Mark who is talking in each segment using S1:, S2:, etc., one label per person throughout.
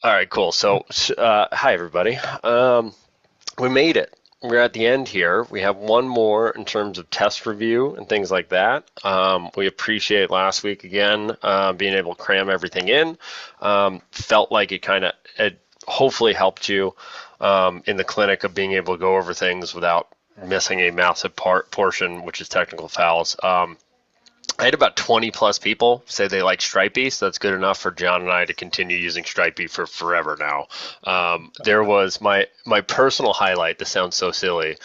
S1: All right, cool. So, hi everybody. We made it. We're at the end here. We have one more in terms of test review and things like that. We appreciate last week again being able to cram everything in. Felt like it hopefully helped you in the clinic of being able to go over things without missing a massive portion, which is technical fouls. I had about 20 plus people say they like Stripey, so that's good enough for John and I to continue using Stripey for forever now. There was my personal highlight. This sounds so silly,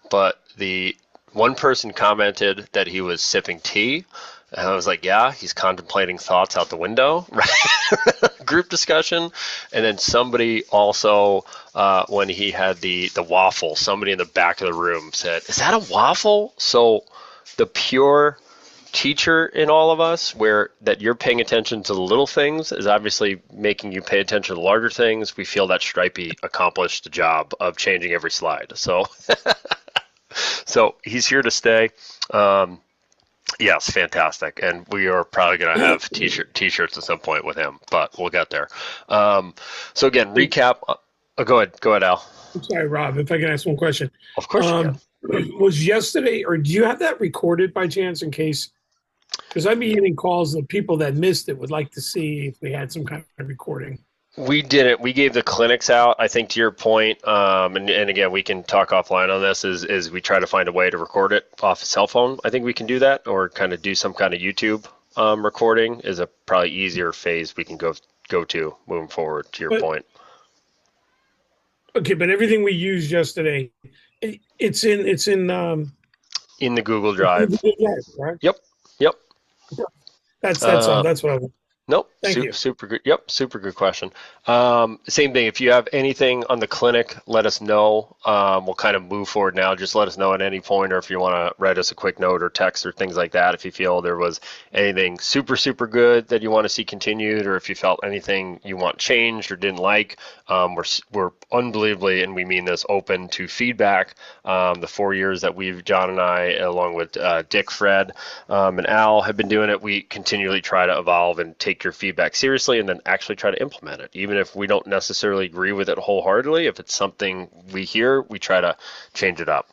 S1: but the one person commented that he was sipping tea. And I was like, yeah, he's contemplating thoughts out the window, right? Group discussion. And then somebody also, when he had the waffle, somebody in the back of the room said, is that a waffle? So the pure teacher in all of us, where that you're paying attention to the little things is obviously making you pay attention to the larger things. We feel that Stripey accomplished the job of changing every slide. So so he's here to stay. Yes, fantastic. And we are probably going to have t-shirts at some point with him, but we'll get there. So again, recap. Go ahead, Al.
S2: I'm sorry, Rob, if I can ask one question.
S1: Of course you can.
S2: Was yesterday, or do you have that recorded by chance in case? Because I'd be getting calls of people that missed it would like to see if we had some kind of recording.
S1: We didn't. We gave the clinics out. I think to your point, and again, we can talk offline on this, is we try to find a way to record it off a cell phone. I think we can do that, or kind of do some kind of YouTube recording is a probably easier phase we can go to moving forward, to your point.
S2: Okay, but everything we used yesterday, it's in
S1: in the Google Drive.
S2: Google Drive, right?
S1: Yep.
S2: That's all. That's what I want.
S1: Nope.
S2: Thank you.
S1: Super good. Yep. Super good question. Same thing. If you have anything on the clinic, let us know. We'll kind of move forward now. Just let us know at any point, or if you want to write us a quick note or text or things like that. If you feel there was anything super, super good that you want to see continued, or if you felt anything you want changed or didn't like, we're unbelievably, and we mean this, open to feedback. The 4 years that John and I, along with Dick, Fred, and Al have been doing it, we continually try to evolve and take your feedback seriously and then actually try to implement it. Even if we don't necessarily agree with it wholeheartedly, if it's something we hear, we try to change it up.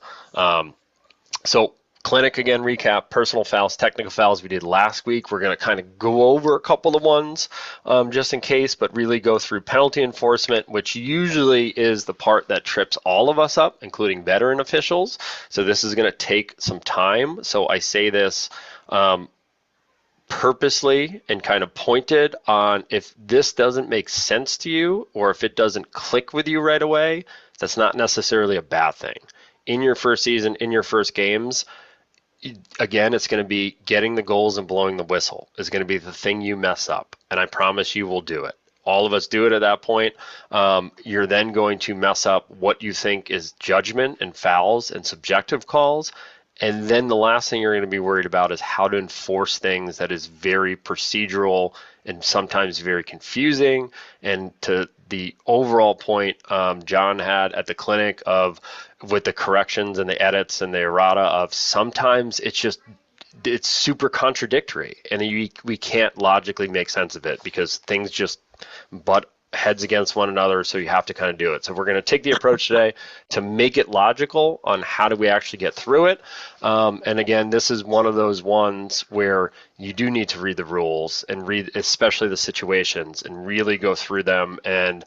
S1: So clinic, again, recap, personal fouls, technical fouls we did last week. We're going to kind of go over a couple of ones just in case, but really go through penalty enforcement, which usually is the part that trips all of us up, including veteran officials. So this is going to take some time. So I say this purposely and kind of pointed on, if this doesn't make sense to you or if it doesn't click with you right away, that's not necessarily a bad thing. In your first season, in your first games, again, it's going to be getting the goals and blowing the whistle is going to be the thing you mess up. And I promise you will do it. All of us do it at that point. You're then going to mess up what you think is judgment and fouls and subjective calls. And then the last thing you're going to be worried about is how to enforce things that is very procedural and sometimes very confusing. And to the overall point John had at the clinic of with the corrections and the edits and the errata of sometimes it's super contradictory and we can't logically make sense of it because things just butt heads against one another, so you have to kind of do it. So we're going to take the approach today to make it logical on how do we actually get through it. And again, this is one of those ones where you do need to read the rules and read especially the situations and really go through them. And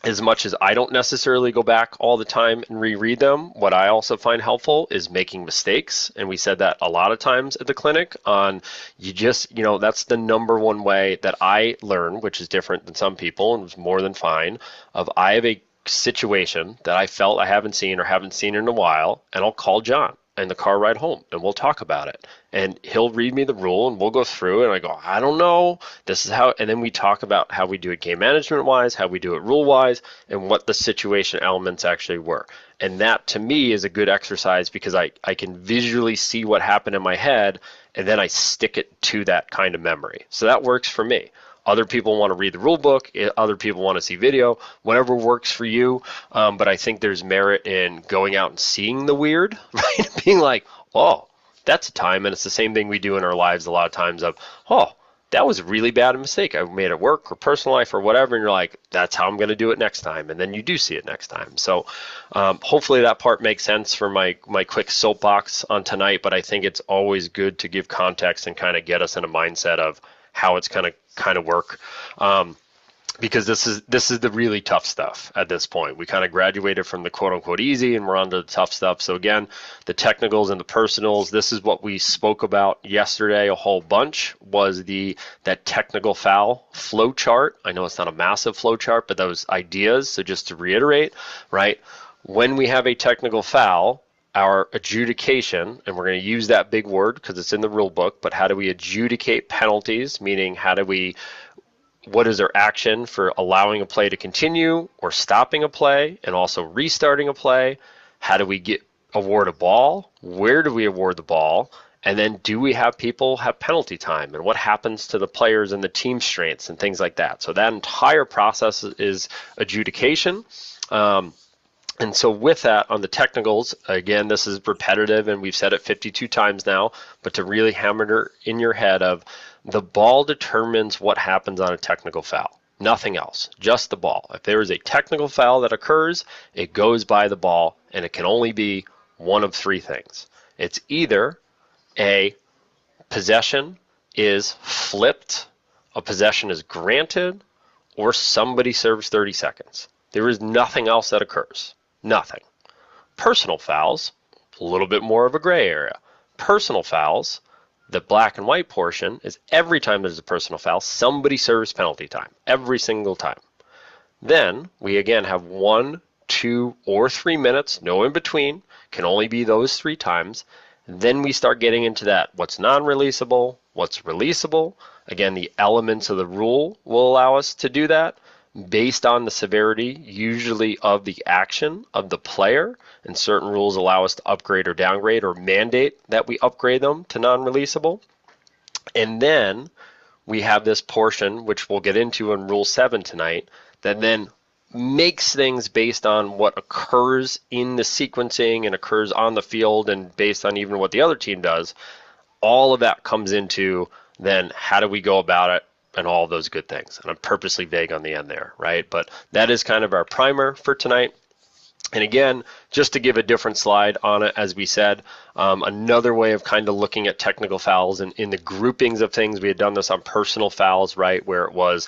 S1: as much as I don't necessarily go back all the time and reread them, what I also find helpful is making mistakes. And we said that a lot of times at the clinic on that's the number one way that I learn, which is different than some people and was more than fine, of I have a situation that I felt I haven't seen in a while, and I'll call John in the car ride home and we'll talk about it. And he'll read me the rule and we'll go through and I go, I don't know, this is how, and then we talk about how we do it game management wise, how we do it rule wise, and what the situation elements actually were. And that to me is a good exercise because I can visually see what happened in my head and then I stick it to that kind of memory. So that works for me. Other people want to read the rule book. Other people want to see video, whatever works for you. But I think there's merit in going out and seeing the weird, right? Being like, oh, that's a time. And it's the same thing we do in our lives a lot of times of, oh, that was a really bad mistake. I made it work or personal life or whatever. And you're like, that's how I'm going to do it next time. And then you do see it next time. So hopefully that part makes sense for my quick soapbox on tonight. But I think it's always good to give context and kind of get us in a mindset of how it's going to kind of work. Because this is the really tough stuff at this point. We kind of graduated from the quote unquote easy and we're on to the tough stuff. So again, the technicals and the personals, this is what we spoke about yesterday a whole bunch, was that technical foul flow chart. I know it's not a massive flow chart, but those ideas. So just to reiterate, right? When we have a technical foul, our adjudication, and we're going to use that big word because it's in the rule book, but how do we adjudicate penalties? Meaning what is their action for allowing a play to continue or stopping a play and also restarting a play? How do we award a ball? Where do we award the ball? And then do we have people have penalty time? And what happens to the players and the team strengths and things like that? So that entire process is adjudication. And so with that, on the technicals, again, this is repetitive and we've said it 52 times now, but to really hammer it in your head of the ball determines what happens on a technical foul. Nothing else, just the ball. If there is a technical foul that occurs, it goes by the ball, and it can only be one of three things. It's either a possession is flipped, a possession is granted, or somebody serves 30 seconds. There is nothing else that occurs. Nothing. Personal fouls, a little bit more of a gray area. Personal fouls, the black and white portion, is every time there's a personal foul, somebody serves penalty time, every single time. Then we again have 1, 2, or 3 minutes, no in between, can only be those 3 times. Then we start getting into that, what's non-releasable, what's releasable. Again, the elements of the rule will allow us to do that based on the severity, usually of the action of the player, and certain rules allow us to upgrade or downgrade or mandate that we upgrade them to non-releasable. And then we have this portion, which we'll get into in Rule 7 tonight, that then makes things based on what occurs in the sequencing and occurs on the field and based on even what the other team does. All of that comes into then how do we go about it and all of those good things. And I'm purposely vague on the end there, right? But that is kind of our primer for tonight. And again, just to give a different slide on it, as we said, another way of kind of looking at technical fouls and in the groupings of things, we had done this on personal fouls, right, where it was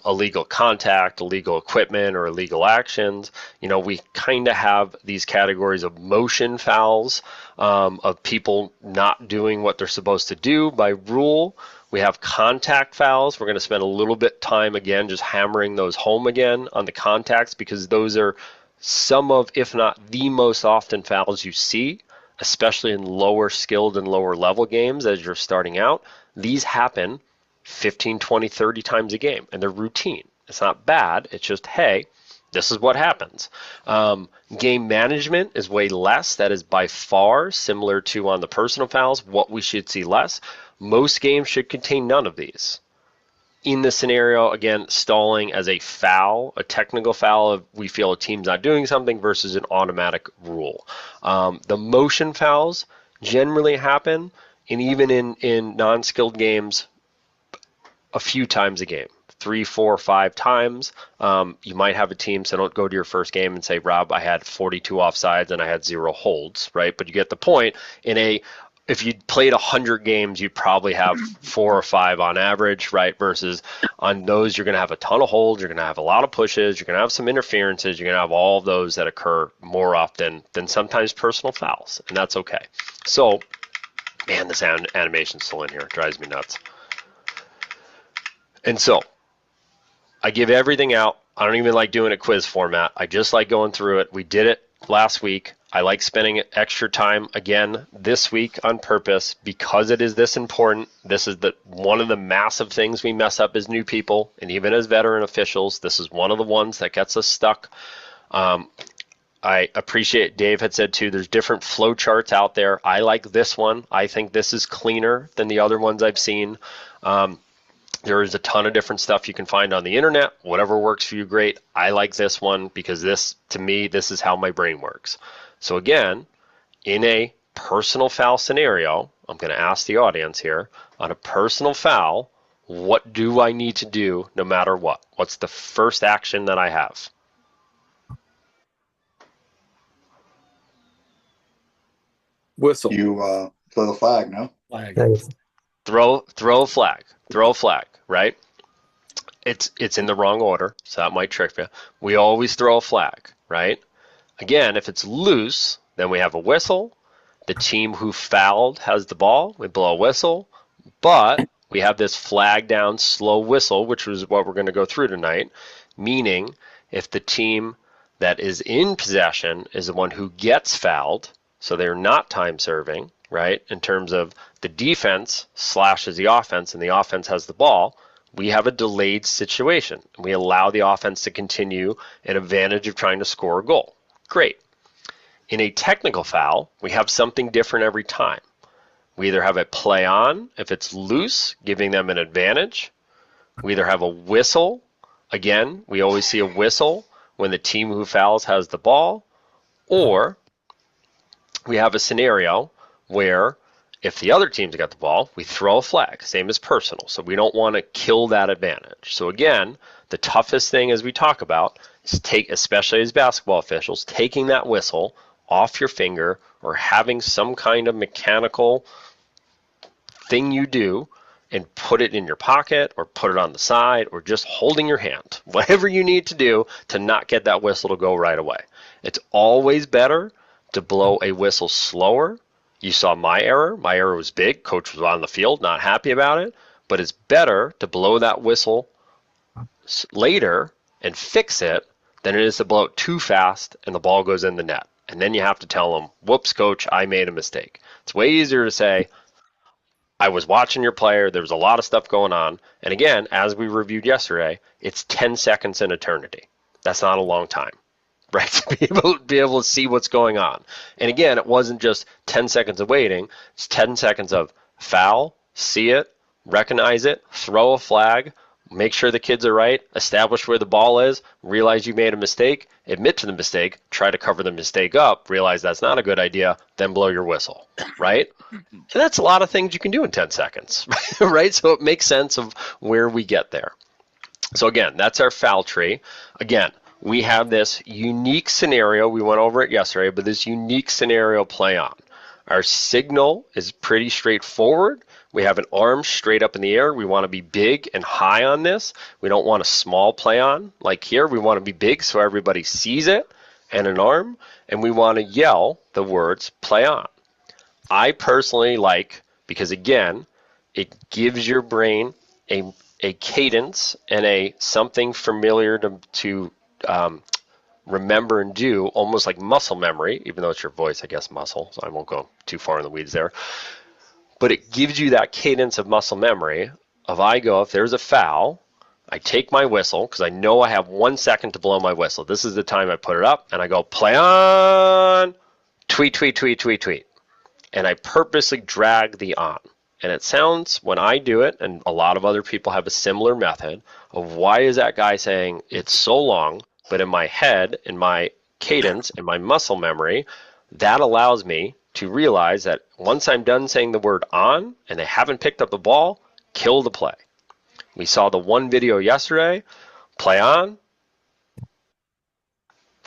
S1: illegal contact, illegal equipment, or illegal actions. You know, we kind of have these categories of motion fouls, of people not doing what they're supposed to do by rule. We have contact fouls. We're going to spend a little bit time again just hammering those home again on the contacts, because those are some of, if not the most often fouls you see, especially in lower skilled and lower level games as you're starting out. These happen 15, 20, 30 times a game, and they're routine. It's not bad. It's just, hey, this is what happens. Game management is way less. That is by far similar to on the personal fouls, what we should see less. Most games should contain none of these. In the scenario, again, stalling as a foul, a technical foul, if we feel a team's not doing something versus an automatic rule. The motion fouls generally happen, and even in non-skilled games, a few times a game. 3, 4, 5 times. You might have a team, so don't go to your first game and say, Rob, I had 42 offsides and I had 0 holds, right? But you get the point. If you played 100 games, you'd probably have 4 or 5 on average, right? Versus on those, you're going to have a ton of holds, you're going to have a lot of pushes, you're going to have some interferences, you're going to have all of those that occur more often than sometimes personal fouls, and that's okay. So, man, this animation's still in here. It drives me nuts. And so, I give everything out. I don't even like doing a quiz format. I just like going through it. We did it last week. I like spending extra time again this week on purpose because it is this important. This is one of the massive things we mess up as new people, and even as veteran officials. This is one of the ones that gets us stuck. I appreciate Dave had said too, there's different flow charts out there. I like this one. I think this is cleaner than the other ones I've seen. There is a ton of different stuff you can find on the internet. Whatever works for you, great. I like this one because this, to me, this is how my brain works. So again, in a personal foul scenario, I'm going to ask the audience here, on a personal foul, What do I need to do no matter what? What's the first action that I have?
S3: Whistle.
S4: You throw the flag, no?
S3: Flag.
S1: Throw a flag. Throw a flag, right? It's in the wrong order, so that might trick you. We always throw a flag, right? Again, if it's loose, then we have a whistle. The team who fouled has the ball. We blow a whistle. But we have this flag down slow whistle, which is what we're going to go through tonight, meaning if the team that is in possession is the one who gets fouled, so they're not time serving, right? In terms of the defense slashes the offense and the offense has the ball, we have a delayed situation. We allow the offense to continue an advantage of trying to score a goal. Great. In a technical foul, we have something different every time. We either have a play on if it's loose, giving them an advantage. We either have a whistle. Again, we always see a whistle when the team who fouls has the ball. Or we have a scenario where if the other team's got the ball, we throw a flag, same as personal. So we don't want to kill that advantage. So again, the toughest thing as we talk about is especially as basketball officials, taking that whistle off your finger or having some kind of mechanical thing you do and put it in your pocket or put it on the side or just holding your hand. Whatever you need to do to not get that whistle to go right away. It's always better to blow a whistle slower. You saw my error. My error was big. Coach was on the field, not happy about it. But it's better to blow that whistle later and fix it than it is to blow it too fast and the ball goes in the net. And then you have to tell them, whoops, coach, I made a mistake. It's way easier to say, I was watching your player. There was a lot of stuff going on. And again, as we reviewed yesterday, it's 10 seconds in eternity. That's not a long time, right? To be able to see what's going on. And again, it wasn't just 10 seconds of waiting. It's 10 seconds of foul, see it, recognize it, throw a flag, make sure the kids are right, establish where the ball is, realize you made a mistake, admit to the mistake, try to cover the mistake up, realize that's not a good idea, then blow your whistle, right? And that's a lot of things you can do in 10 seconds, right? So it makes sense of where we get there. So again, that's our foul tree. Again, we have this unique scenario. We went over it yesterday, but this unique scenario play on. Our signal is pretty straightforward. We have an arm straight up in the air. We want to be big and high on this. We don't want a small play on like here. We want to be big so everybody sees it and an arm. And we want to yell the words play on. I personally like, because again, it gives your brain a cadence and a something familiar to remember and do, almost like muscle memory, even though it's your voice, I guess muscle, so I won't go too far in the weeds there. But it gives you that cadence of muscle memory of if there's a foul, I take my whistle, because I know I have 1 second to blow my whistle. This is the time I put it up, and I go, play on, tweet, tweet, tweet, tweet, tweet. And I purposely drag the on. And it sounds, when I do it, and a lot of other people have a similar method, of why is that guy saying it's so long, but in my head, in my cadence, in my muscle memory, that allows me to realize that once I'm done saying the word on and they haven't picked up the ball, kill the play. We saw the one video yesterday, play on,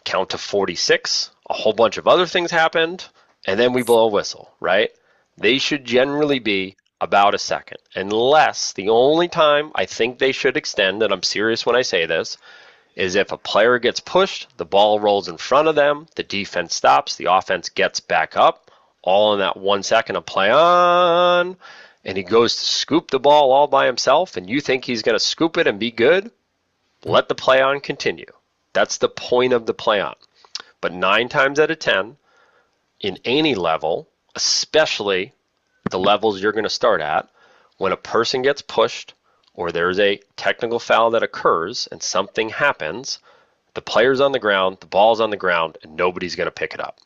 S1: count to 46, a whole bunch of other things happened, and then we blow a whistle, right? They should generally be about a second, unless the only time I think they should extend, and I'm serious when I say this, is if a player gets pushed, the ball rolls in front of them, the defense stops, the offense gets back up, all in that 1 second of play on, and he goes to scoop the ball all by himself, and you think he's going to scoop it and be good, let the play on continue. That's the point of the play on. But 9 times out of 10, in any level, especially the levels you're going to start at, when a person gets pushed or there's a technical foul that occurs and something happens, the player's on the ground, the ball's on the ground, and nobody's going to pick it up.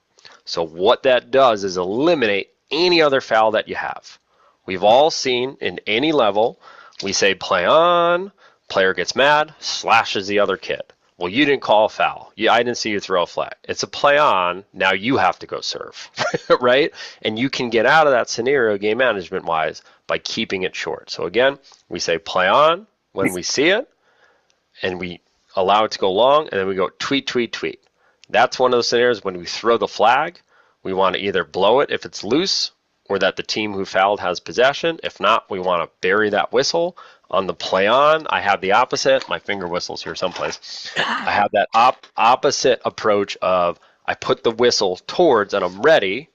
S1: So what that does is eliminate any other foul that you have. We've all seen in any level, we say play on, player gets mad, slashes the other kid. Well, you didn't call a foul. I didn't see you throw a flag. It's a play on. Now you have to go serve, right? And you can get out of that scenario game management wise by keeping it short. So again, we say play on when we see it, and we allow it to go long, and then we go tweet, tweet, tweet. That's one of those scenarios when we throw the flag, we want to either blow it if it's loose or that the team who fouled has possession. If not, we want to bury that whistle. On the play on, I have the opposite. My finger whistle's here someplace. I have that opposite approach of I put the whistle towards and I'm ready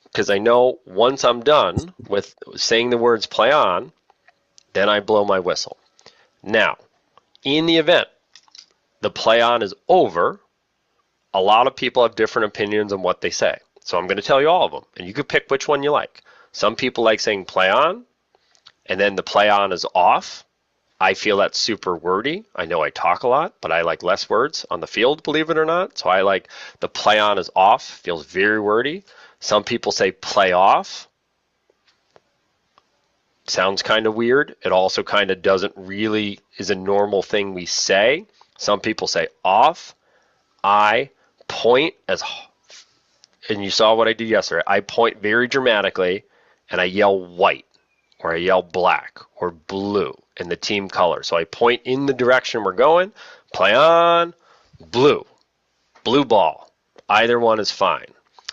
S1: because I know once I'm done with saying the words play on, then I blow my whistle. Now, in the event the play on is over, a lot of people have different opinions on what they say. So I'm going to tell you all of them, and you can pick which one you like. Some people like saying play on, and then the play on is off. I feel that's super wordy. I know I talk a lot, but I like less words on the field, believe it or not. So I like the play on is off, feels very wordy. Some people say play off. Sounds kind of weird. It also kind of doesn't really is a normal thing we say. Some people say off. I point as, and you saw what I did yesterday. I point very dramatically and I yell white or I yell black or blue in the team color. So I point in the direction we're going, play on, blue ball. Either one is fine.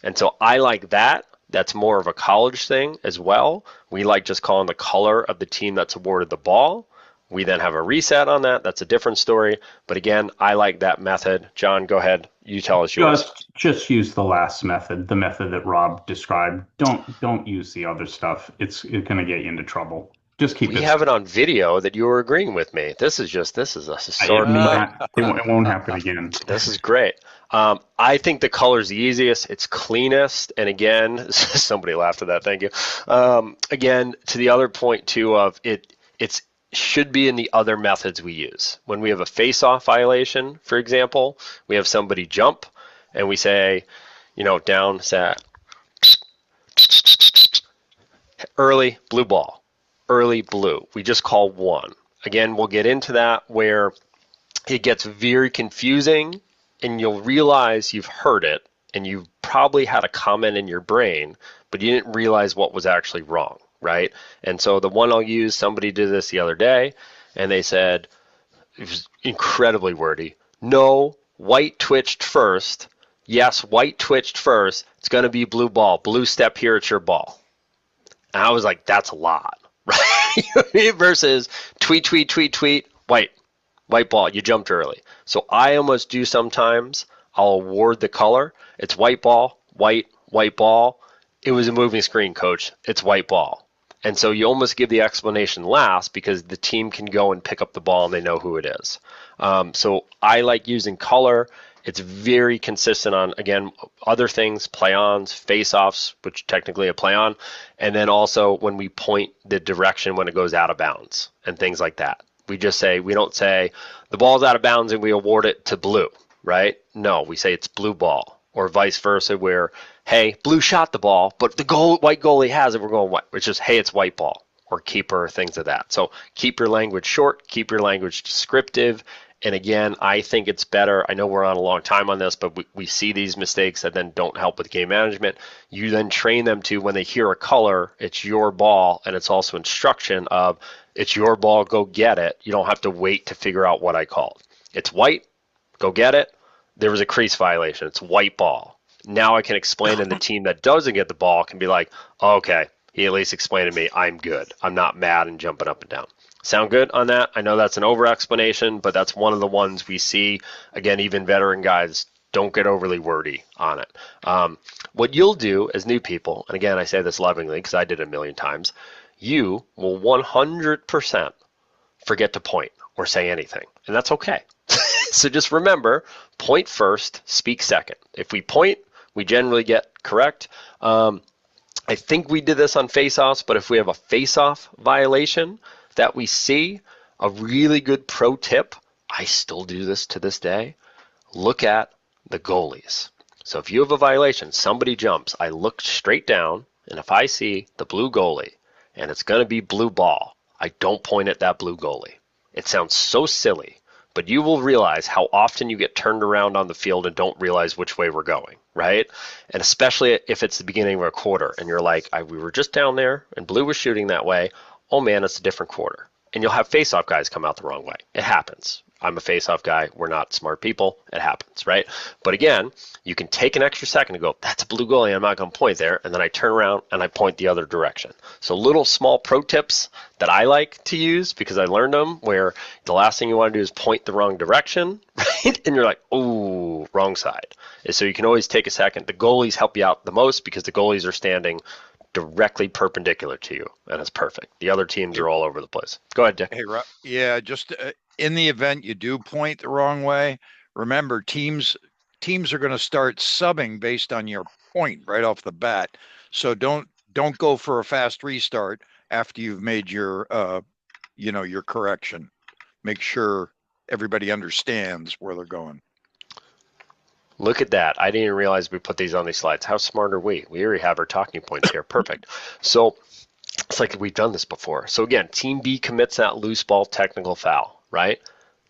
S1: And so I like that. That's more of a college thing as well. We like just calling the color of the team that's awarded the ball. We then have a reset on that. That's a different story. But again, I like that method. John, go ahead. You tell us yours.
S5: Just use the last method, the method that Rob described. Don't use the other stuff. It's going to get you into trouble. Just keep it.
S1: We have it on video that you were agreeing with me. This is a sort of.
S5: It won't happen again.
S1: This is great. I think the color's the easiest. It's cleanest. And again, somebody laughed at that. Thank you. Again, to the other point too of it's should be in the other methods we use. When we have a face-off violation, for example, we have somebody jump and we say, down, set, early, blue ball, early blue. We just call one. Again, we'll get into that where it gets very confusing and you'll realize you've heard it and you've probably had a comment in your brain, but you didn't realize what was actually wrong. Right? And so the one I'll use, somebody did this the other day, and they said, it was incredibly wordy, no, white twitched first. Yes, white twitched first. It's going to be blue ball. Blue step here, it's your ball. And I was like, that's a lot, right? Versus tweet, tweet, tweet, tweet, white ball. You jumped early. So I almost do sometimes, I'll award the color. It's white ball, white ball. It was a moving screen, coach. It's white ball. And so you almost give the explanation last because the team can go and pick up the ball and they know who it is. So I like using color. It's very consistent on, again, other things, play-ons, face-offs, which technically a play-on, and then also when we point the direction when it goes out of bounds and things like that. We don't say the ball's out of bounds and we award it to blue, right? No, we say it's blue ball. Or vice versa, where, hey, blue shot the ball, but the white goalie has it, we're going white. It's just, hey, it's white ball, or keeper, things of that. So keep your language short, keep your language descriptive. And again, I think it's better. I know we're on a long time on this, but we see these mistakes that then don't help with game management. You then train them to, when they hear a color, it's your ball, and it's also instruction of, it's your ball, go get it. You don't have to wait to figure out what I called. It's white, go get it. There was a crease violation. It's white ball. Now I can explain, and the team that doesn't get the ball can be like, oh, okay, he at least explained to me, I'm good. I'm not mad and jumping up and down. Sound good on that? I know that's an over-explanation, but that's one of the ones we see. Again, even veteran guys don't get overly wordy on it. What you'll do as new people, and again, I say this lovingly because I did it a million times, you will 100% forget to point or say anything, and that's okay. So just remember, point first, speak second. If we point, we generally get correct. I think we did this on face-offs, but if we have a face-off violation that we see, a really good pro tip, I still do this to this day, look at the goalies. So if you have a violation, somebody jumps, I look straight down, and if I see the blue goalie, and it's going to be blue ball, I don't point at that blue goalie. It sounds so silly, but you will realize how often you get turned around on the field and don't realize which way we're going, right? And especially if it's the beginning of a quarter and you're like, we were just down there and blue was shooting that way. Oh man, it's a different quarter. And you'll have face-off guys come out the wrong way. It happens. I'm a face-off guy. We're not smart people. It happens, right? But again, you can take an extra second to go, that's a blue goalie. I'm not going to point there. And then I turn around and I point the other direction. So little small pro tips that I like to use because I learned them where the last thing you want to do is point the wrong direction, right? And you're like, oh, wrong side. And so you can always take a second. The goalies help you out the most because the goalies are standing directly perpendicular to you, and it's perfect. The other teams are all over the place. Go ahead, Dick.
S6: Hey, yeah, just in the event you do point the wrong way, remember teams are going to start subbing based on your point right off the bat. So don't go for a fast restart after you've made your your correction. Make sure everybody understands where they're going.
S1: Look at that. I didn't even realize we put these on these slides. How smart are we? We already have our talking points here. Perfect. So it's like we've done this before. So again, Team B commits that loose ball technical foul, right?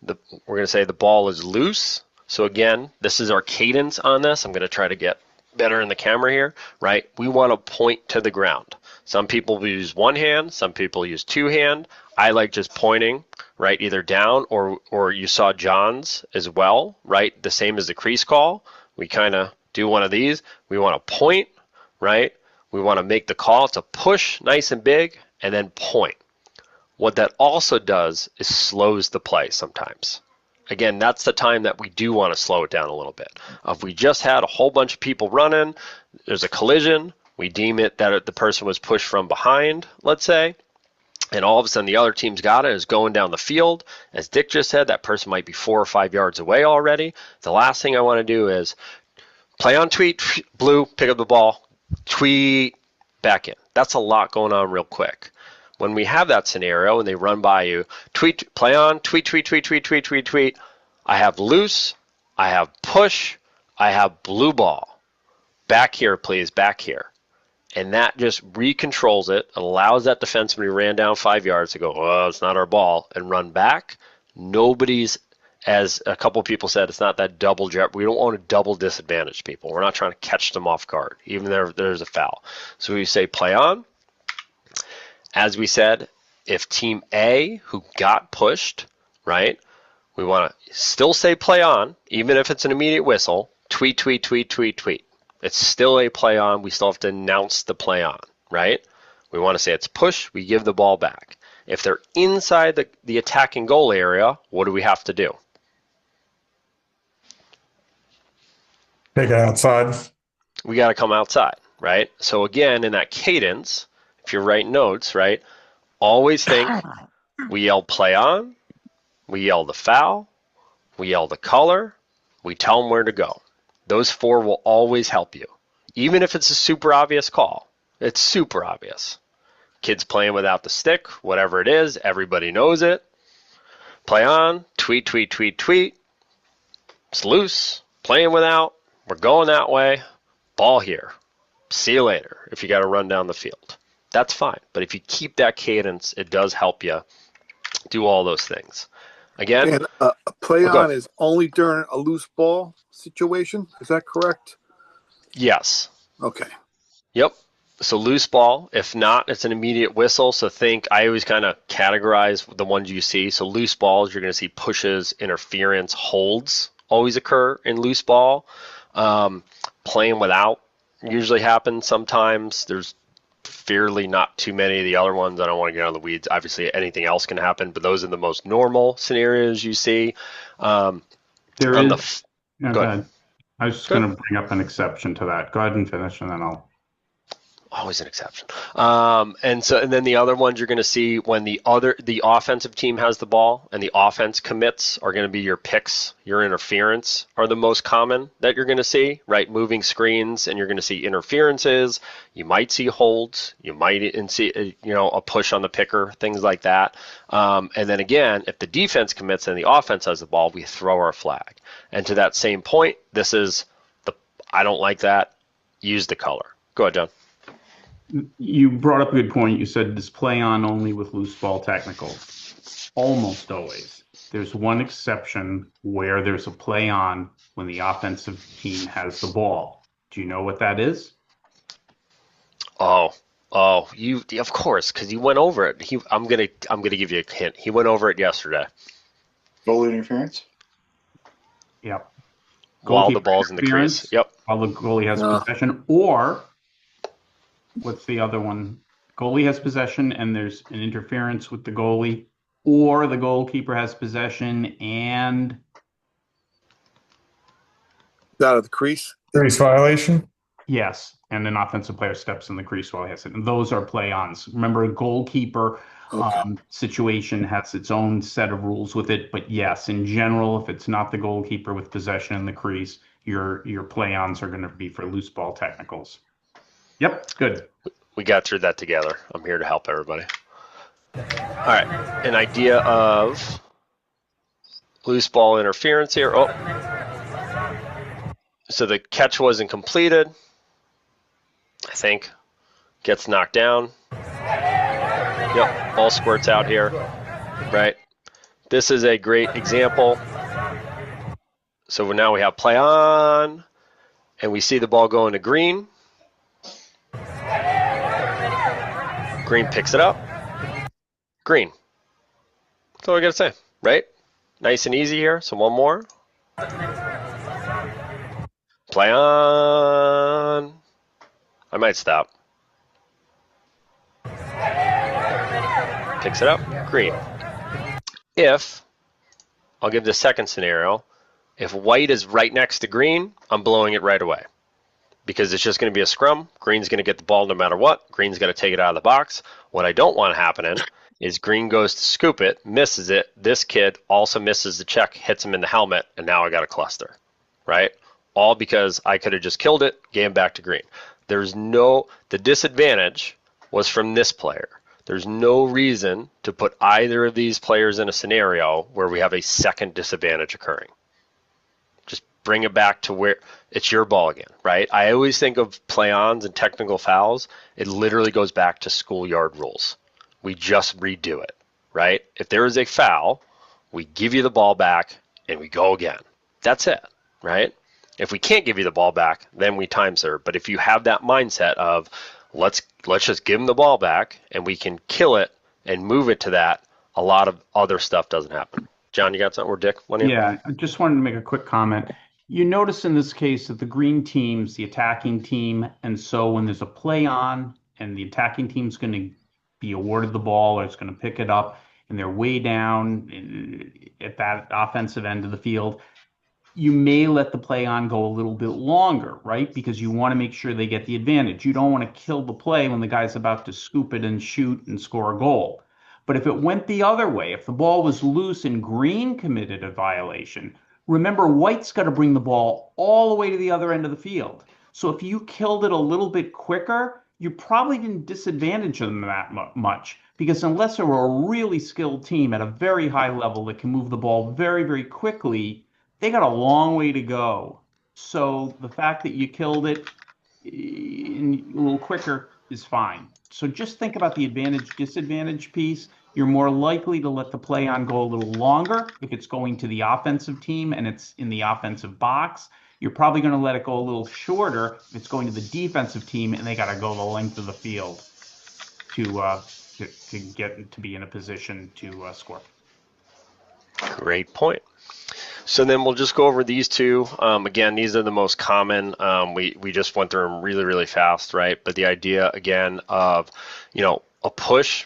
S1: We're going to say the ball is loose. So again, this is our cadence on this. I'm going to try to get better in the camera here, right? We want to point to the ground. Some people use one hand. Some people use two hand. I like just pointing, right, either down or you saw John's as well, right? The same as the crease call. We kind of do one of these. We want to point, right? We want to make the call. It's a push, nice and big, and then point. What that also does is slows the play sometimes. Again, that's the time that we do want to slow it down a little bit. If we just had a whole bunch of people running, there's a collision, we deem it that the person was pushed from behind, let's say, and all of a sudden the other team's got it, is going down the field. As Dick just said, that person might be 4 or 5 yards away already. The last thing I want to do is play on tweet, blue, pick up the ball, tweet, back in. That's a lot going on real quick. When we have that scenario and they run by you, tweet, play on, tweet, tweet, tweet, tweet, tweet, tweet, tweet. I have loose, I have push, I have blue ball. Back here, please, back here. And that just recontrols it, allows that defenseman who ran down 5 yards to go, oh, it's not our ball, and run back. Nobody's, as a couple of people said, it's not that double jet. We don't want to double disadvantage people. We're not trying to catch them off guard, even though there's a foul. So we say play on. As we said, if team A, who got pushed, right, we want to still say play on, even if it's an immediate whistle, tweet, tweet, tweet, tweet, tweet. It's still a play on. We still have to announce the play on, right? We want to say it's push. We give the ball back. If they're inside the attacking goal area, what do we have to do?
S7: Take it outside.
S1: We got to come outside, right? So again, in that cadence, if you're writing notes, right, always think we yell play on, we yell the foul, we yell the color, we tell them where to go. Those 4 will always help you. Even if it's a super obvious call, it's super obvious. Kids playing without the stick, whatever it is, everybody knows it. Play on, tweet, tweet, tweet, tweet. It's loose, playing without, we're going that way, ball here. See you later if you got to run down the field. That's fine. But if you keep that cadence, it does help you do all those things. Again,
S3: And a play on is only during a loose ball situation. Is that correct?
S1: yes.
S3: Okay.
S1: Yep. So loose ball. If not, it's an immediate whistle. So I always kind of categorize the ones you see. So loose balls, you're going to see pushes, interference, holds always occur in loose ball. Playing without usually happens sometimes. There's fairly not too many of the other ones. I don't want to get on the weeds. Obviously, anything else can happen, but those are the most normal scenarios you see.
S5: Go
S1: ahead.
S5: ahead. I was just going to bring up an exception to that. Go ahead and finish, and then I'll.
S1: Always an exception. And then the other ones you're going to see when the offensive team has the ball and the offense commits are going to be your picks, your interference are the most common that you're going to see, right? Moving screens, and you're going to see interferences. You might see holds. You might see, a push on the picker, things like that. And then again, if the defense commits and the offense has the ball, we throw our flag. And to that same point, this is I don't like that. Use the color. Go ahead, John.
S5: You brought up a good point. You said this play on only with loose ball technical. Almost always. There's one exception where there's a play on when the offensive team has the ball. Do you know what that is?
S1: You of course, because you went over it. I'm gonna give you a hint. He went over it yesterday.
S4: Goalie interference.
S5: Yep.
S1: While the ball's in the crease. Yep.
S5: While the goalie has possession, or what's the other one? Goalie has possession and there's an interference with the goalie, or the goalkeeper has possession and
S3: Out of the crease.
S7: Crease violation.
S5: yes, and an offensive player steps in the crease while he has it. And those are play-ons. Remember, a goalkeeper situation has its own set of rules with it. But yes, in general, if it's not the goalkeeper with possession in the crease, your play-ons are going to be for loose ball technicals. Yep, good.
S1: We got through that together. I'm here to help everybody. All right, an idea of loose ball interference here. Oh, so the catch wasn't completed. I think gets knocked down. Yep, ball squirts out here. Right. This is a great example. So now we have play on, and we see the ball going to green. Green picks it up. Green. That's all I got to say, right? Nice and easy here. So one more. Play on. I might stop. Picks it up. Green. I'll give the second scenario. If white is right next to green, I'm blowing it right away. Because it's just going to be a scrum. Green's going to get the ball no matter what. Green's going to take it out of the box. What I don't want happening is green goes to scoop it, misses it. This kid also misses the check, hits him in the helmet, and now I got a cluster, right? All because I could have just killed it, gave him back to green. The disadvantage was from this player. There's no reason to put either of these players in a scenario where we have a second disadvantage occurring. Bring it back to where it's your ball again, right? I always think of play-ons and technical fouls. It literally goes back to schoolyard rules. We just redo it, right? If there is a foul, we give you the ball back and we go again. That's it, right? If we can't give you the ball back, then we time serve. But if you have that mindset of let's just give them the ball back and we can kill it and move it to that, a lot of other stuff doesn't happen. John, you got something? Or Dick?
S5: Yeah, I just wanted to make a quick comment. You notice in this case that the green team's the attacking team, and so when there's a play on and the attacking team's going to be awarded the ball or it's going to pick it up and they're way down at that offensive end of the field, you may let the play on go a little bit longer, right? Because you want to make sure they get the advantage. You don't want to kill the play when the guy's about to scoop it and shoot and score a goal. But if it went the other way, if the ball was loose and green committed a violation, remember, white's got to bring the ball all the way to the other end of the field. So if you killed it a little bit quicker, you probably didn't disadvantage them that much. Because unless they were a really skilled team at a very high level that can move the ball very, very quickly, they got a long way to go. So the fact that you killed it a little quicker is fine. So just think about the advantage-disadvantage piece. You're more likely to let the play on go a little longer if it's going to the offensive team and it's in the offensive box. You're probably going to let it go a little shorter if it's going to the defensive team and they got to go the length of the field to get to be in a position to score.
S1: Great point. So then we'll just go over these two. Again, these are the most common. We just went through them really, really fast, right? But the idea, again, of, a push.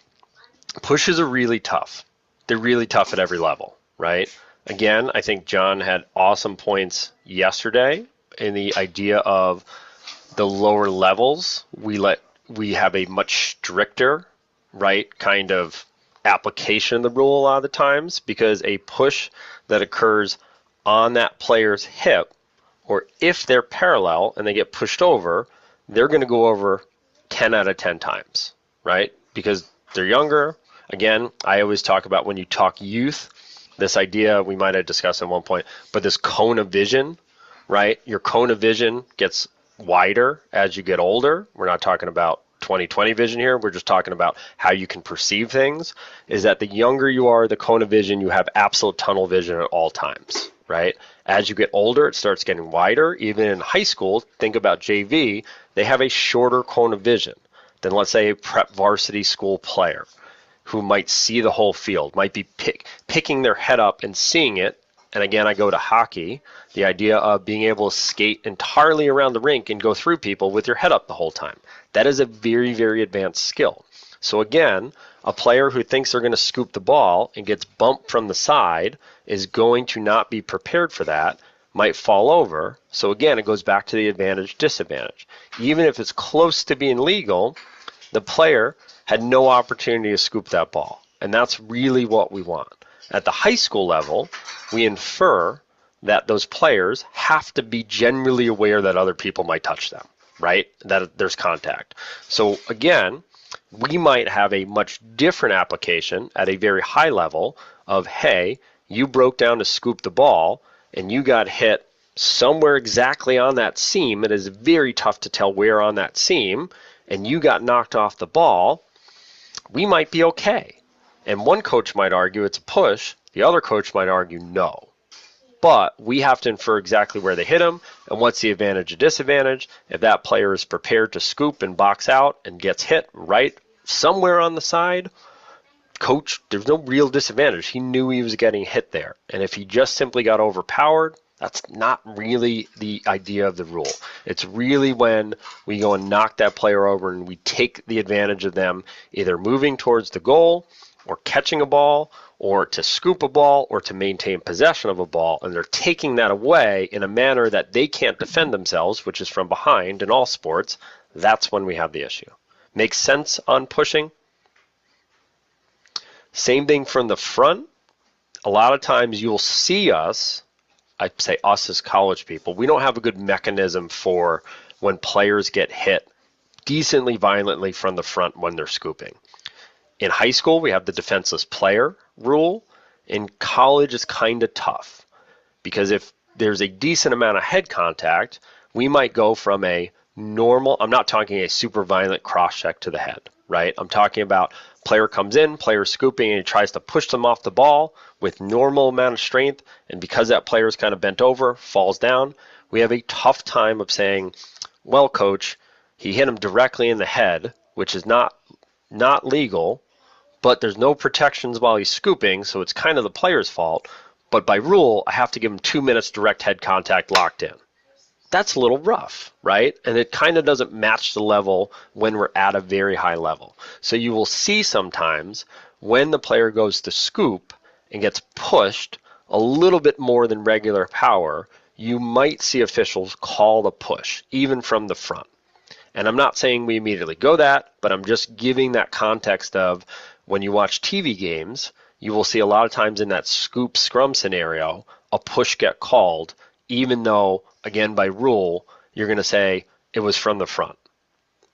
S1: Pushes are really tough. They're really tough at every level, right? Again, I think John had awesome points yesterday in the idea of the lower levels. We have a much stricter, right, kind of application of the rule a lot of the times, because a push that occurs on that player's hip, or if they're parallel and they get pushed over, they're going to go over 10 out of 10 times, right? Because they're younger. Again, I always talk about when you talk youth, this idea we might have discussed at one point, but this cone of vision, right? Your cone of vision gets wider as you get older. We're not talking about 20/20 vision here. We're just talking about how you can perceive things, is that the younger you are, the cone of vision, you have absolute tunnel vision at all times, right? As you get older, it starts getting wider. Even in high school, think about JV, they have a shorter cone of vision than, let's say, a prep varsity school player who might see the whole field, might be picking their head up and seeing it. And again, I go to hockey, the idea of being able to skate entirely around the rink and go through people with your head up the whole time. That is a very, very advanced skill. So again, a player who thinks they're going to scoop the ball and gets bumped from the side is going to not be prepared for that, might fall over. So again, it goes back to the advantage, disadvantage. Even if it's close to being legal, the player had no opportunity to scoop that ball. And that's really what we want. At the high school level, we infer that those players have to be generally aware that other people might touch them, right? That there's contact. So again, we might have a much different application at a very high level of, hey, you broke down to scoop the ball and you got hit somewhere exactly on that seam. It is very tough to tell where on that seam, and you got knocked off the ball. We might be okay. And one coach might argue it's a push. The other coach might argue no. But we have to infer exactly where they hit him and what's the advantage or disadvantage. If that player is prepared to scoop and box out and gets hit right somewhere on the side, coach, there's no real disadvantage. He knew he was getting hit there. And if he just simply got overpowered, that's not really the idea of the rule. It's really when we go and knock that player over and we take the advantage of them either moving towards the goal or catching a ball or to scoop a ball or to maintain possession of a ball, and they're taking that away in a manner that they can't defend themselves, which is from behind in all sports. That's when we have the issue. Makes sense on pushing? Same thing from the front. A lot of times you'll see us, I say us as college people, we don't have a good mechanism for when players get hit decently violently from the front when they're scooping. In high school, we have the defenseless player rule. In college, it's kind of tough because if there's a decent amount of head contact, we might go from a normal, I'm not talking a super violent cross check to the head, right? I'm talking about player comes in, player scooping, and he tries to push them off the ball with normal amount of strength, and because that player is kind of bent over, falls down, we have a tough time of saying, well, coach, he hit him directly in the head, which is not legal, but there's no protections while he's scooping, so it's kind of the player's fault. But by rule, I have to give him 2 minutes direct head contact locked in. That's a little rough, right? And it kind of doesn't match the level when we're at a very high level. So you will see sometimes when the player goes to scoop and gets pushed a little bit more than regular power, you might see officials call the push, even from the front. And I'm not saying we immediately go that, but I'm just giving that context of when you watch TV games, you will see a lot of times in that scoop scrum scenario, a push get called, even though, again, by rule, you're going to say it was from the front.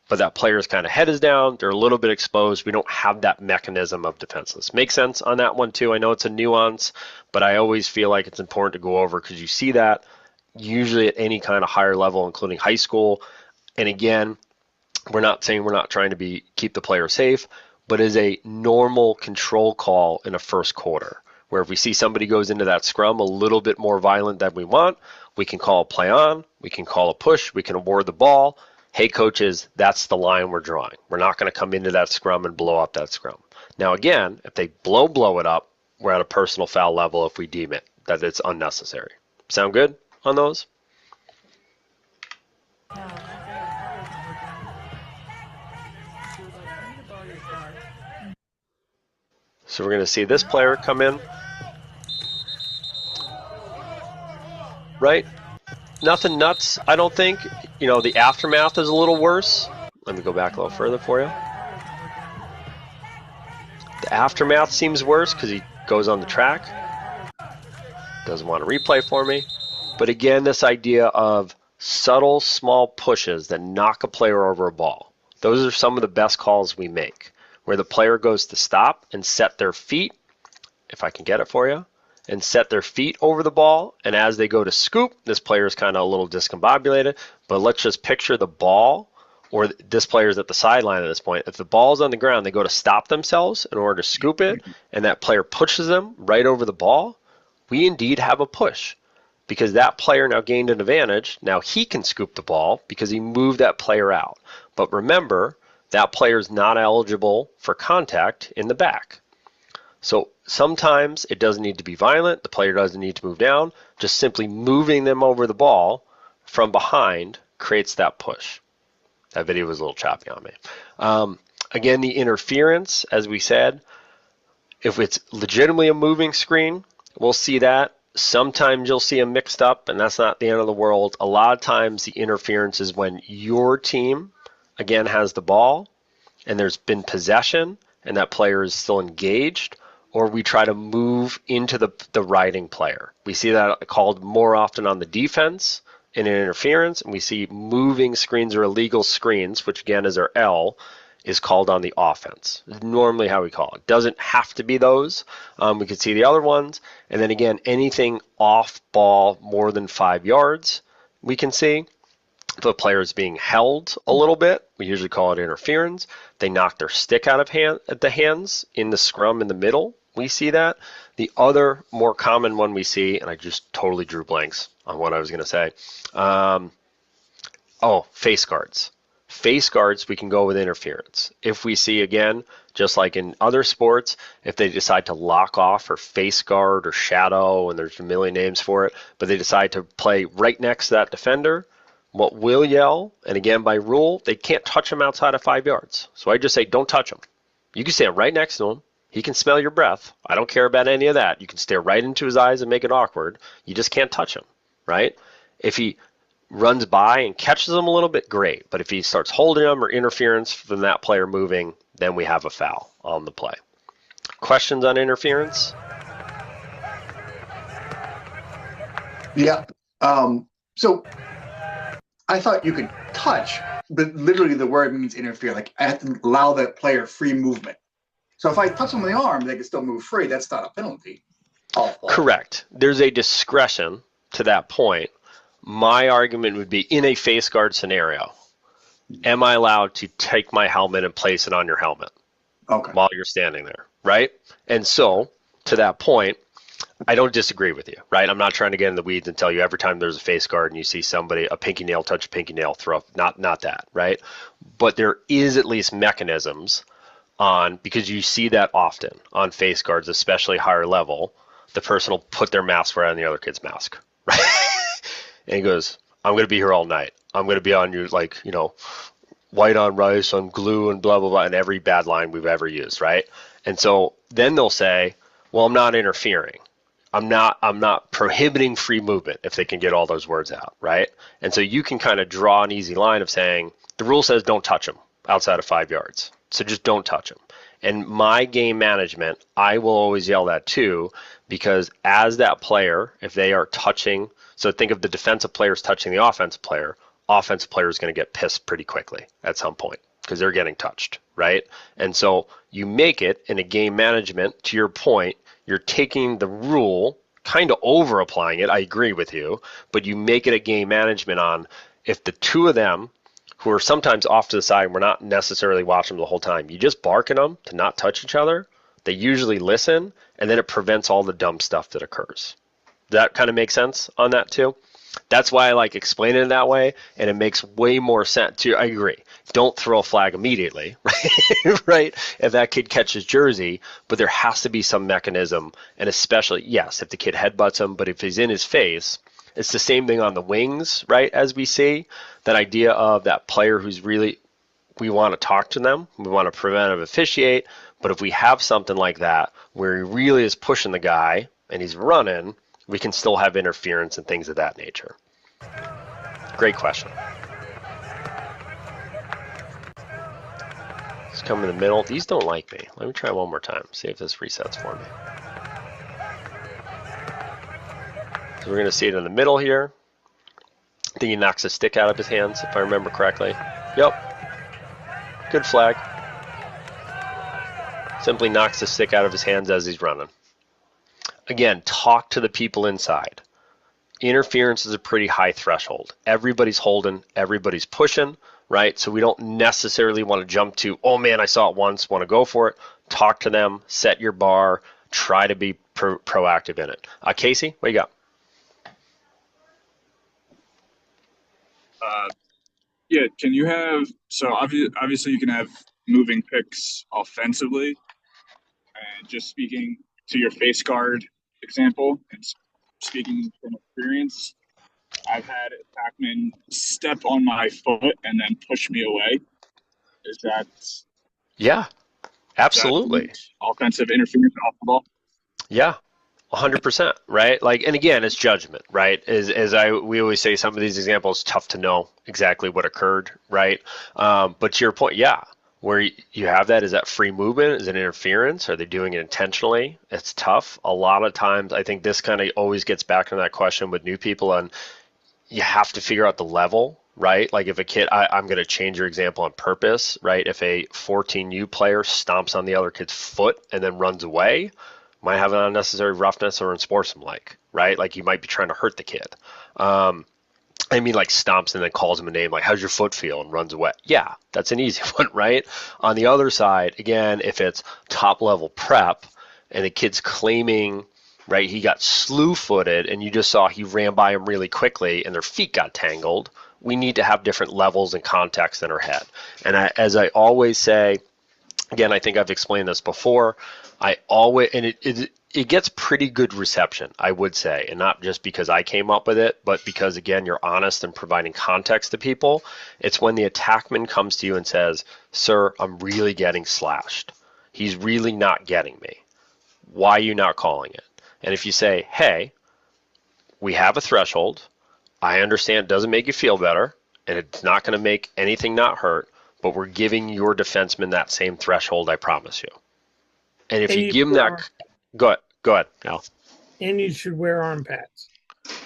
S1: But that player's kind of head is down, they're a little bit exposed, we don't have that mechanism of defenseless. Make sense on that one too? I know it's a nuance, but I always feel like it's important to go over because you see that usually at any kind of higher level, including high school. And again, we're not saying we're not trying to keep the player safe, but is a normal control call in a first quarter, where if we see somebody goes into that scrum a little bit more violent than we want, we can call a play on, we can call a push, we can award the ball. Hey, coaches, that's the line we're drawing. We're not going to come into that scrum and blow up that scrum. Now, again, if they blow it up, we're at a personal foul level if we deem it that it's unnecessary. Sound good on those? So we're going to see this player come in, right? Nothing nuts, I don't think. You know, the aftermath is a little worse. Let me go back a little further for you. The aftermath seems worse because he goes on the track. Doesn't want to replay for me. But again, this idea of subtle, small pushes that knock a player over a ball. Those are some of the best calls we make, where the player goes to stop and set their feet, if I can get it for you, and set their feet over the ball. And as they go to scoop, this player is kind of a little discombobulated, but let's just picture the ball or this player's at the sideline at this point, if the ball's on the ground, they go to stop themselves in order to scoop it, and that player pushes them right over the ball, we indeed have a push because that player now gained an advantage. Now he can scoop the ball because he moved that player out. But remember, that player is not eligible for contact in the back. So sometimes it doesn't need to be violent. The player doesn't need to move down. Just simply moving them over the ball from behind creates that push. That video was a little choppy on me. Again, the interference, as we said, if it's legitimately a moving screen, we'll see that. Sometimes you'll see them mixed up, and that's not the end of the world. A lot of times the interference is when your team, again, has the ball, and there's been possession, and that player is still engaged, or we try to move into the riding player. We see that called more often on the defense in an interference, and we see moving screens or illegal screens, which again is our L, is called on the offense. Normally how we call it. Doesn't have to be those. We could see the other ones. And then again, anything off ball more than 5 yards, we can see. If the player is being held a little bit, we usually call it interference. They knock their stick out of the hands in the scrum in the middle. We see that. The other more common one we see, and I just totally drew blanks on what I was going to say. Face guards. Face guards, we can go with interference. If we see, again, just like in other sports, if they decide to lock off or face guard or shadow, and there's a million names for it, but they decide to play right next to that defender, what we'll yell, and again by rule, they can't touch him outside of 5 yards. So I just say, don't touch him. You can stand right next to him. He can smell your breath. I don't care about any of that. You can stare right into his eyes and make it awkward. You just can't touch him, right? If he runs by and catches him a little bit, great. But if he starts holding him or interference from that player moving, then we have a foul on the play. Questions on interference?
S4: Yeah. So I thought you could touch, but literally the word means interfere. Like I have to allow that player free movement. So if I touch them on the arm, they can still move free. That's not a penalty.
S1: Correct. There's a discretion to that point. My argument would be in a face guard scenario, am I allowed to take my helmet and place it on your helmet while you're standing there, right? And so to that point, I don't disagree with you, right? I'm not trying to get in the weeds and tell you every time there's a face guard and you see somebody, a pinky nail, touch a pinky nail, throw up, not that, right? But there is at least mechanisms because you see that often on face guards, especially higher level, the person will put their mask right on the other kid's mask, right? And he goes, I'm going to be here all night. I'm going to be on you like, white on rice on glue and blah, blah, blah, and every bad line we've ever used, right? And so then they'll say, well, I'm not interfering. I'm not prohibiting free movement if they can get all those words out, right? And so you can kind of draw an easy line of saying, the rule says don't touch them outside of 5 yards. So just don't touch them. And my game management, I will always yell that too, because as that player, if they are touching, so think of the defensive players touching the offensive player is going to get pissed pretty quickly at some point because they're getting touched, right? And so you make it in a game management, to your point, you're taking the rule, kind of over applying it, I agree with you, but you make it a game management on if the two of them, who are sometimes off to the side and we're not necessarily watching them the whole time, you just bark at them to not touch each other, they usually listen, and then it prevents all the dumb stuff that occurs. Does that kind of make sense on that too? That's why I like explaining it that way, and it makes way more sense too. I agree. Don't throw a flag immediately, right? Right? If that kid catches jersey, but there has to be some mechanism, and especially, yes, if the kid headbutts him, but if he's in his face, it's the same thing on the wings, right? As we see, that idea of that player who's really, we want to talk to them, we want to preventive officiate, but if we have something like that where he really is pushing the guy and he's running, we can still have interference and things of that nature. Great question. Let's come in the middle. These don't like me. Let me try one more time. See if this resets for me. So we're going to see it in the middle here. I think he knocks a stick out of his hands, if I remember correctly. Yep. Good flag. Simply knocks the stick out of his hands as he's running. Again, talk to the people inside. Interference is a pretty high threshold. Everybody's holding, everybody's pushing, right? So we don't necessarily want to jump to, oh man, I saw it once, want to go for it. Talk to them, set your bar, try to be proactive in it. Casey, what you got?
S8: Yeah, can you have obviously you can have moving picks offensively, and just speaking to your face guard example and speaking from experience, I've had attackmen step on my foot and then push me away. Is that
S1: Yeah, absolutely.
S8: offensive interference off the ball?
S1: Yeah, 100%, right? Like, and again, it's judgment, right? We always say, some of these examples, tough to know exactly what occurred, right? But to your point, yeah, where you have that, is that free movement? Is it interference? Are they doing it intentionally? It's tough. A lot of times, I think this kind of always gets back to that question with new people, and you have to figure out the level, right? Like if a kid, I'm going to change your example on purpose, right? If a 14U player stomps on the other kid's foot and then runs away, might have an unnecessary roughness or unsportsmanlike, right? Like you might be trying to hurt the kid. I mean, like stomps and then calls him a name, like, how's your foot feel, and runs away. Yeah, that's an easy one, right? On the other side, again, if it's top level prep and the kid's claiming, right, he got slew-footed and you just saw he ran by him really quickly and their feet got tangled, we need to have different levels and context in our head. And as I always say, again, I think I've explained this before, it gets pretty good reception, I would say, and not just because I came up with it, but because, again, you're honest and providing context to people. It's when the attackman comes to you and says, sir, I'm really getting slashed. He's really not getting me. Why are you not calling it? And if you say, hey, we have a threshold, I understand it doesn't make you feel better, and it's not going to make anything not hurt, but we're giving your defenseman that same threshold, I promise you. And if you give him that, go ahead, Al.
S2: And you should wear arm pads.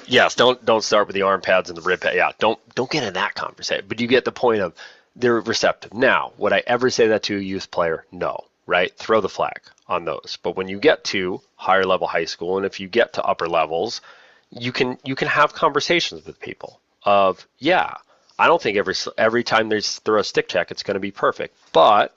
S1: Yes, don't start with the arm pads and the rib pad. Yeah, don't get in that conversation. But you get the point of they're receptive. Now, would I ever say that to a youth player? No, right? Throw the flag on those. But when you get to higher level high school, and if you get to upper levels, you can have conversations with people of, yeah, I don't think every time they throw a stick check, it's going to be perfect, but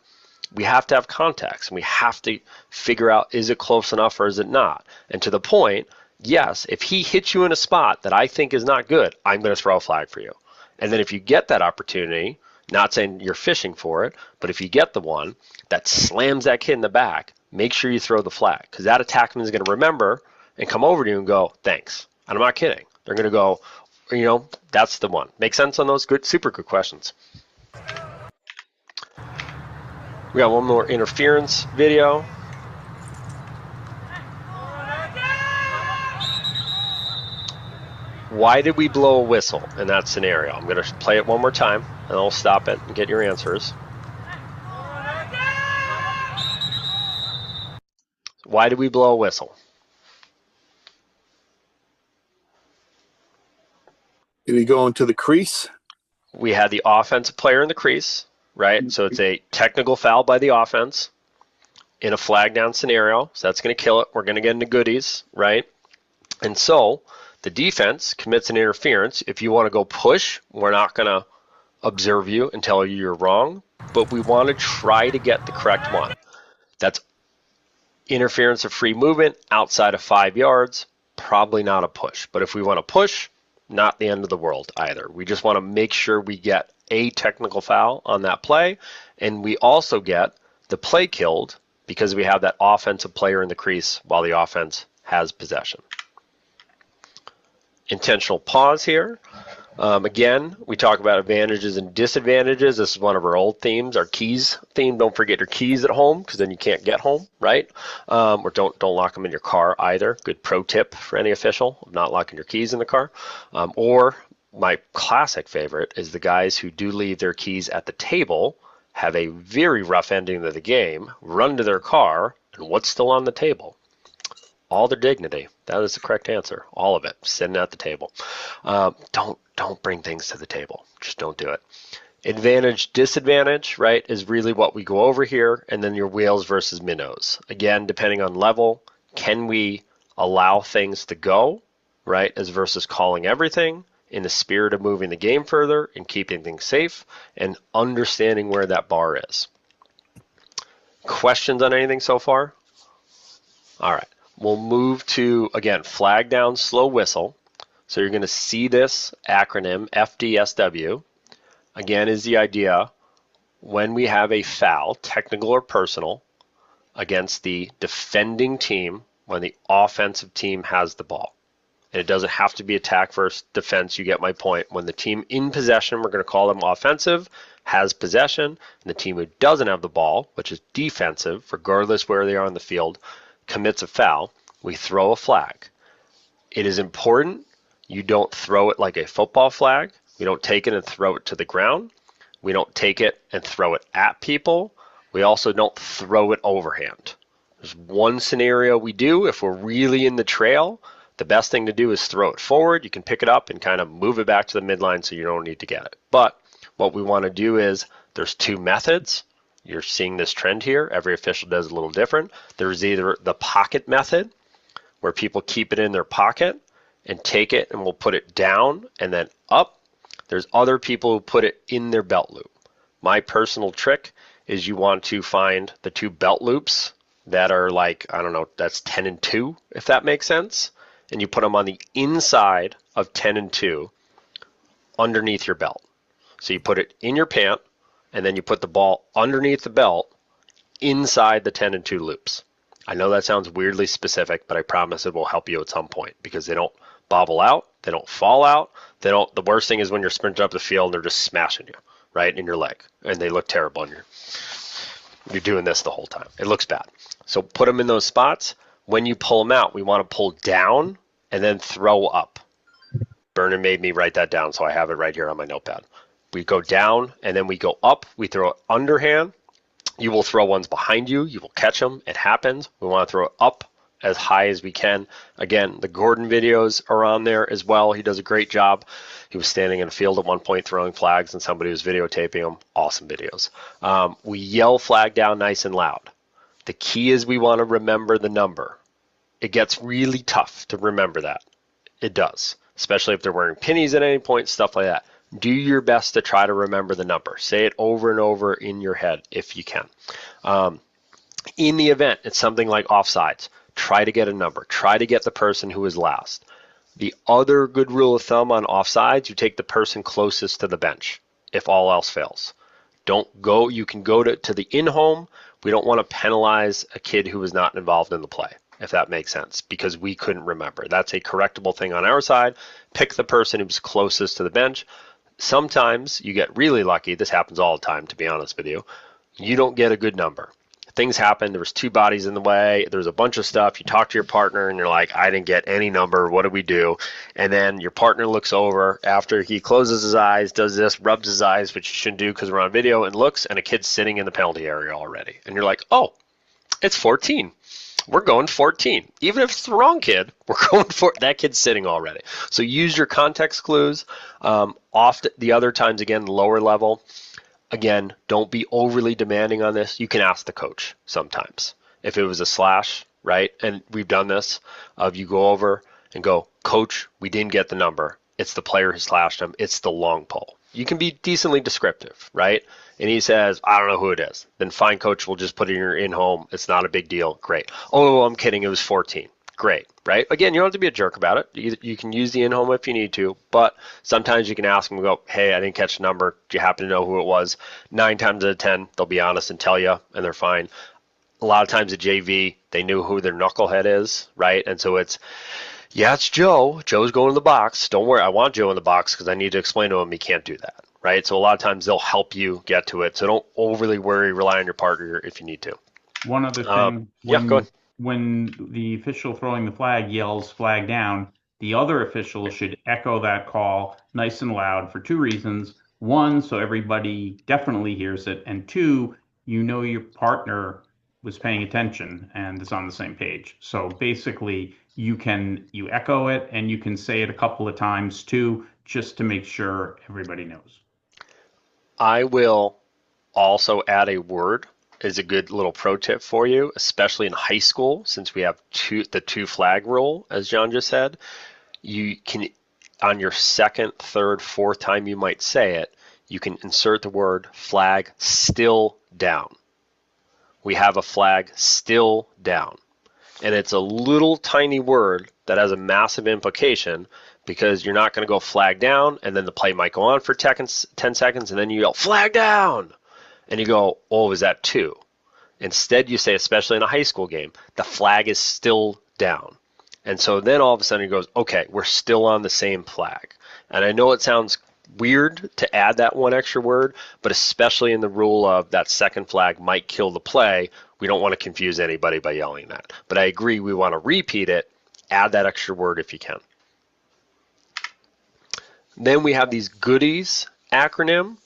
S1: we have to have context, and we have to figure out, is it close enough or is it not? And to the point, yes, if he hits you in a spot that I think is not good, I'm going to throw a flag for you. And then if you get that opportunity, not saying you're fishing for it, but if you get the one that slams that kid in the back, make sure you throw the flag, because that attackman is going to remember and come over to you and go, thanks. And I'm not kidding. They're going to go, that's the one. Make sense on those? Good, super good questions. We got one more interference video. Why did we blow a whistle in that scenario? I'm going to play it one more time, and I'll stop it and get your answers. Why did we blow a whistle?
S3: Did he go into the crease?
S1: We had the offensive player in the crease, right? So it's a technical foul by the offense in a flag down scenario. So that's going to kill it. We're going to get into goodies, right? And so the defense commits an interference. If you want to go push, we're not going to observe you and tell you you're wrong, but we want to try to get the correct one. That's interference of free movement outside of 5 yards, probably not a push. But if we want to push, not the end of the world either. We just want to make sure we get a technical foul on that play, and we also get the play killed because we have that offensive player in the crease while the offense has possession. Intentional pause here. Again, we talk about advantages and disadvantages. This is one of our old themes, our keys theme. Don't forget your keys at home, because then you can't get home, right? Or don't lock them in your car either. Good pro tip for any official, not locking your keys in the car. Or my classic favorite is the guys who do leave their keys at the table, have a very rough ending of the game, run to their car, and what's still on the table? All their dignity. That is the correct answer. All of it, sitting at the table. Don't bring things to the table. Just don't do it. Advantage, disadvantage, right, is really what we go over here, and then your whales versus minnows. Again, depending on level, can we allow things to go, right, as versus calling everything? in the spirit of moving the game further and keeping things safe and understanding where that bar is. Questions on anything so far? All right, we'll move to, again, flag down, slow whistle. So you're going to see this acronym, FDSW. Again, is the idea when we have a foul, technical or personal, against the defending team when the offensive team has the ball. And it doesn't have to be attack versus defense. You get my point. When the team in possession, we're going to call them offensive, has possession, and the team who doesn't have the ball, which is defensive, regardless where they are on the field, commits a foul, we throw a flag. It is important you don't throw it like a football flag. We don't take it and throw it to the ground. We don't take it and throw it at people. We also don't throw it overhand. There's one scenario we do if we're really in the trail. The best thing to do is throw it forward. You can pick it up and kind of move it back to the midline so you don't need to get it. But what we want to do is there's two methods. You're seeing this trend here. Every official does a little different. There's either the pocket method where people keep it in their pocket and take it and we'll put it down and then up. There's other people who put it in their belt loop. My personal trick is you want to find the two belt loops that are like, I don't know, that's 10 and 2, if that makes sense. And you put them on the inside of 10 and 2 underneath your belt. So you put it in your pant and then you put the ball underneath the belt inside the 10 and 2 loops. I know that sounds weirdly specific, but I promise it will help you at some point because they don't bobble out, they don't fall out, they don't. The worst thing is when you're sprinting up the field and they're just smashing you right in your leg and they look terrible and you're doing this the whole time. It looks bad. So put them in those spots. When you pull them out, we want to pull down and then throw up. Berner made me write that down, so I have it right here on my notepad. We go down and then we go up. We throw it underhand. You will throw ones behind you. You will catch them. It happens. We want to throw it up as high as we can. Again, the Gordon videos are on there as well. He does a great job. He was standing in a field at one point throwing flags and somebody was videotaping him. Awesome videos. We yell flag down nice and loud. The key is we want to remember the number. It gets really tough to remember that. It does, especially if they're wearing pennies at any point, stuff like that. Do your best to try to remember the number. Say it over and over in your head if you can. In the event, it's something like offsides. Try to get a number. Try to get the person who is last. The other good rule of thumb on offsides, you take the person closest to the bench if all else fails. Don't go. You can go to the in-home. We don't want to penalize a kid who was not involved in the play, if that makes sense, because we couldn't remember. That's a correctable thing on our side. Pick the person who's closest to the bench. Sometimes you get really lucky. This happens all the time, to be honest with you. You don't get a good number. Things happen. There was two bodies in the way. There's a bunch of stuff. You talk to your partner and you're like, I didn't get any number. What do we do? And then your partner looks over after he closes his eyes, does this, rubs his eyes, which you shouldn't do because we're on video, and looks, and a kid's sitting in the penalty area already. And you're like, oh, it's 14. We're going 14. Even if it's the wrong kid, we're going for that kid's sitting already. So use your context clues. Often the other times, again, lower level. Again, don't be overly demanding on this. You can ask the coach sometimes. If it was a slash, right? And we've done this, of you go over and go, Coach, we didn't get the number. It's the player who slashed him. It's the long pole. You can be decently descriptive, right? And he says, I don't know who it is. Then fine, coach, we'll just put it in your in-home. It's not a big deal. Great. Oh, I'm kidding. It was 14. Great, right? Again, you don't have to be a jerk about it. You can use the in-home if you need to, but sometimes you can ask them, go, hey, I didn't catch the number. Do you happen to know who it was? 9 times out of 10, they'll be honest and tell you, and they're fine. A lot of times at JV, they knew who their knucklehead is, right? And so it's, yeah, it's Joe. Joe's going to the box. Don't worry, I want Joe in the box because I need to explain to him he can't do that, right? So a lot of times they'll help you get to it. So don't overly worry, rely on your partner if you need to.
S5: One other thing.
S1: Go ahead.
S5: When the official throwing the flag yells flag down, the other official should echo that call nice and loud for two reasons. One, so everybody definitely hears it. And two, you know your partner was paying attention and is on the same page. So basically, you echo it and you can say it a couple of times too, just to make sure everybody knows.
S1: I will also add a word is a good little pro tip for you, especially in high school, since we have the two flag rule, as John just said. You can on your second, third, fourth time you might say it, you can insert the word flag still down. We have a flag still down. And it's a little tiny word that has a massive implication, because you're not going to go flag down and then the play might go on for 10 seconds and then you yell flag down and you go, oh, is that 2? Instead, you say, especially in a high school game, the flag is still down. And so then all of a sudden it goes, okay, we're still on the same flag. And I know it sounds weird to add that one extra word, but especially in the rule of that second flag might kill the play, we don't want to confuse anybody by yelling that. But I agree, we want to repeat it, add that extra word if you can. Then we have these goodies acronym.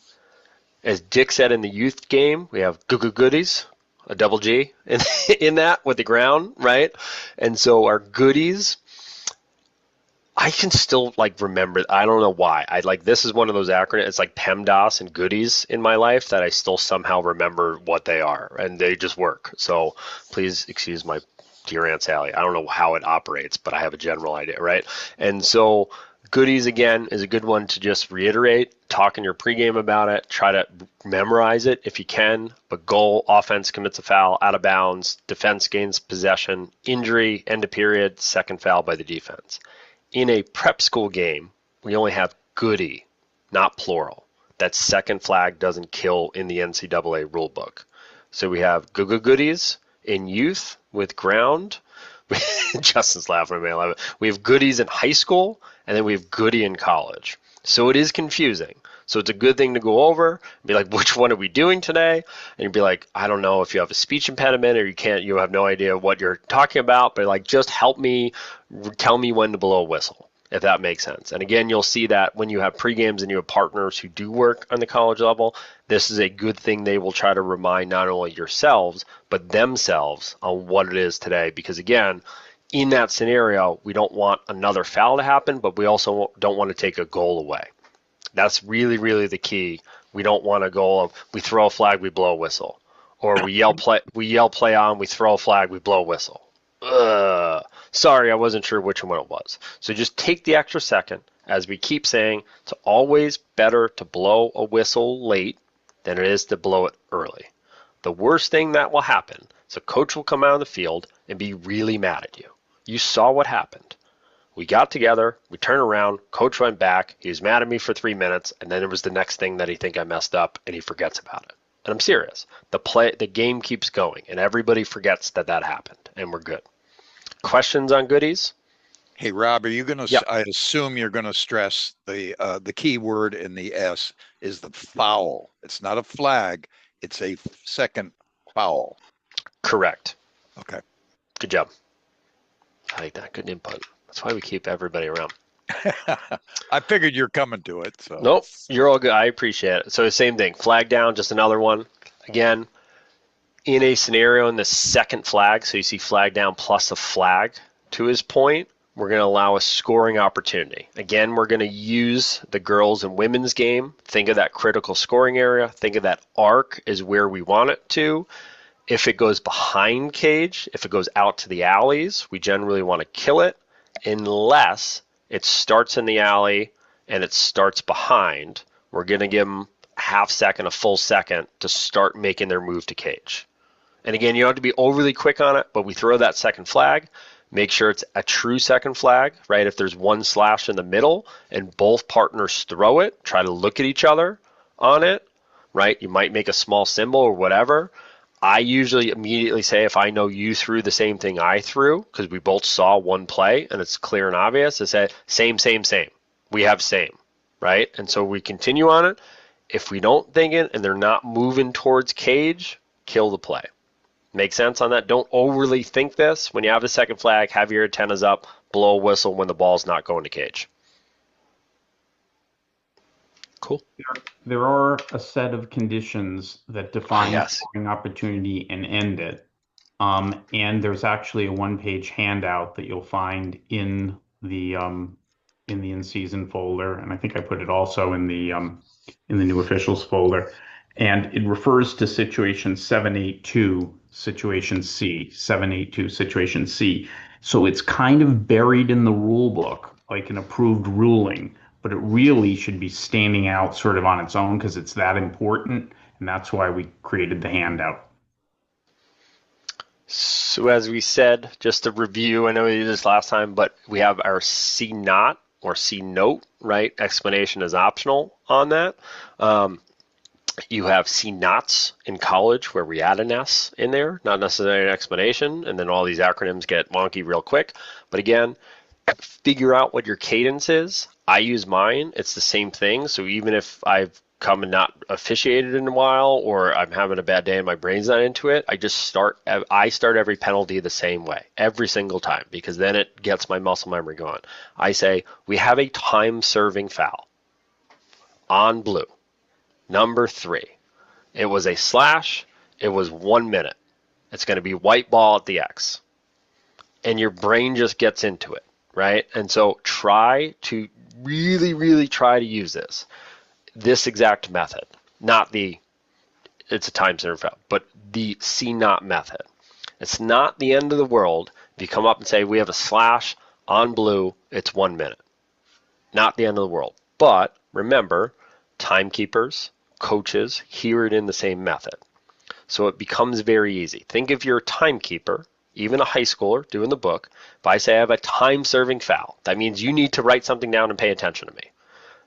S1: As Dick said in the youth game, we have goodies, a double G in that with the ground, right? And so our goodies, I can still remember. I don't know why. This is one of those acronyms. It's like PEMDAS and goodies in my life that I still somehow remember what they are, and they just work. So please excuse my dear Aunt Sally. I don't know how it operates, but I have a general idea, right? And so goodies, again, is a good one to just reiterate. Talk in your pregame about it. Try to memorize it if you can. But goal, offense commits a foul, out of bounds, defense gains possession, injury, end of period, second foul by the defense. In a prep school game, we only have goodie, not plural. That second flag doesn't kill in the NCAA rule book. So we have goodies in youth with ground. Justin's laughing at me. I love it. We have goodies in high school, and then we have goodie in college. So it is confusing. So it's a good thing to go over and be like, which one are we doing today? And you'd be like, I don't know if you have a speech impediment or you have no idea what you're talking about, but just help me, tell me when to blow a whistle, if that makes sense. And again, you'll see that when you have pregames and you have partners who do work on the college level, this is a good thing. They will try to remind not only yourselves, but themselves on what it is today. Because again, in that scenario, we don't want another foul to happen, but we also don't want to take a goal away. That's really, really the key. We don't want to go, we throw a flag, we blow a whistle. Or we yell play on, we throw a flag, we blow a whistle. Sorry, I wasn't sure which one it was. So just take the extra second, as we keep saying, it's always better to blow a whistle late than it is to blow it early. The worst thing that will happen is a coach will come out on the field and be really mad at you. You saw what happened. We got together, we turned around, coach went back, he was mad at me for 3 minutes, and then it was the next thing that he think I messed up, and he forgets about it. And I'm serious. The game keeps going, and everybody forgets that happened, and we're good. Questions on goodies?
S6: Hey, Rob, are you going to?
S1: Yep.
S6: I assume you're going to stress the key word in the S is the foul. It's not a flag. It's a second foul.
S1: Correct.
S6: Okay.
S1: Good job. I like that. Good input. That's why we keep everybody around.
S6: I figured you're coming to it. So.
S1: Nope, you're all good. I appreciate it. So the same thing. Flag down, just another one. Again, in a scenario in the second flag, so you see flag down plus a flag, to his point, we're going to allow a scoring opportunity. Again, we're going to use the girls and women's game. Think of that critical scoring area. Think of that arc is where we want it to. If it goes behind cage, if it goes out to the alleys, we generally want to kill it, unless it starts in the alley and it starts behind. We're going to give them a half second, a full second to start making their move to cage. And again, you don't have to be overly quick on it, but we throw that second flag. Make sure it's a true second flag, right? If there's one slash in the middle and both partners throw it, try to look at each other on it, right? You might make a small symbol or whatever. I usually immediately say, if I know you threw the same thing I threw, because we both saw one play and it's clear and obvious, I say, same. We have same, right? And so we continue on it. If we don't think it and they're not moving towards cage, kill the play. Make sense on that? Don't overly think this. When you have the second flag, have your antennas up, blow a whistle when the ball's not going to cage. Cool.
S5: There are a set of conditions that define
S1: Yes.
S5: scoring opportunity and end it. And there's actually a one-page handout that you'll find in the in-season folder, and I think I put it also in the new officials folder. And it refers to situation 782, situation C, 782, situation C. So it's kind of buried in the rule book, like an approved ruling, but it really should be standing out sort of on its own because it's that important, and that's why we created the handout.
S1: So as we said, just to review, I know we did this last time, but we have our C not or C note, right? Explanation is optional on that. You have C nots in college where we add an S in there, not necessarily an explanation, and then all these acronyms get wonky real quick. But again, figure out what your cadence is. I use mine. It's the same thing. So even if I've come and not officiated in a while, or I'm having a bad day and my brain's not into it, I start every penalty the same way, every single time, because then it gets my muscle memory going. I say, we have a time-serving foul on blue. Number 3. It was a slash. It was 1 minute. It's going to be white ball at the X. And your brain just gets into it, right? And so try to really, really try to use this exact method, not it's a time serve foul, but the C not method. It's not the end of the world if you come up and say, we have a slash on blue, it's 1 minute. Not the end of the world. But remember, timekeepers, coaches hear it in the same method. So it becomes very easy. Think if you're a timekeeper, even a high schooler doing the book, if I say I have a time-serving foul, that means you need to write something down and pay attention to me.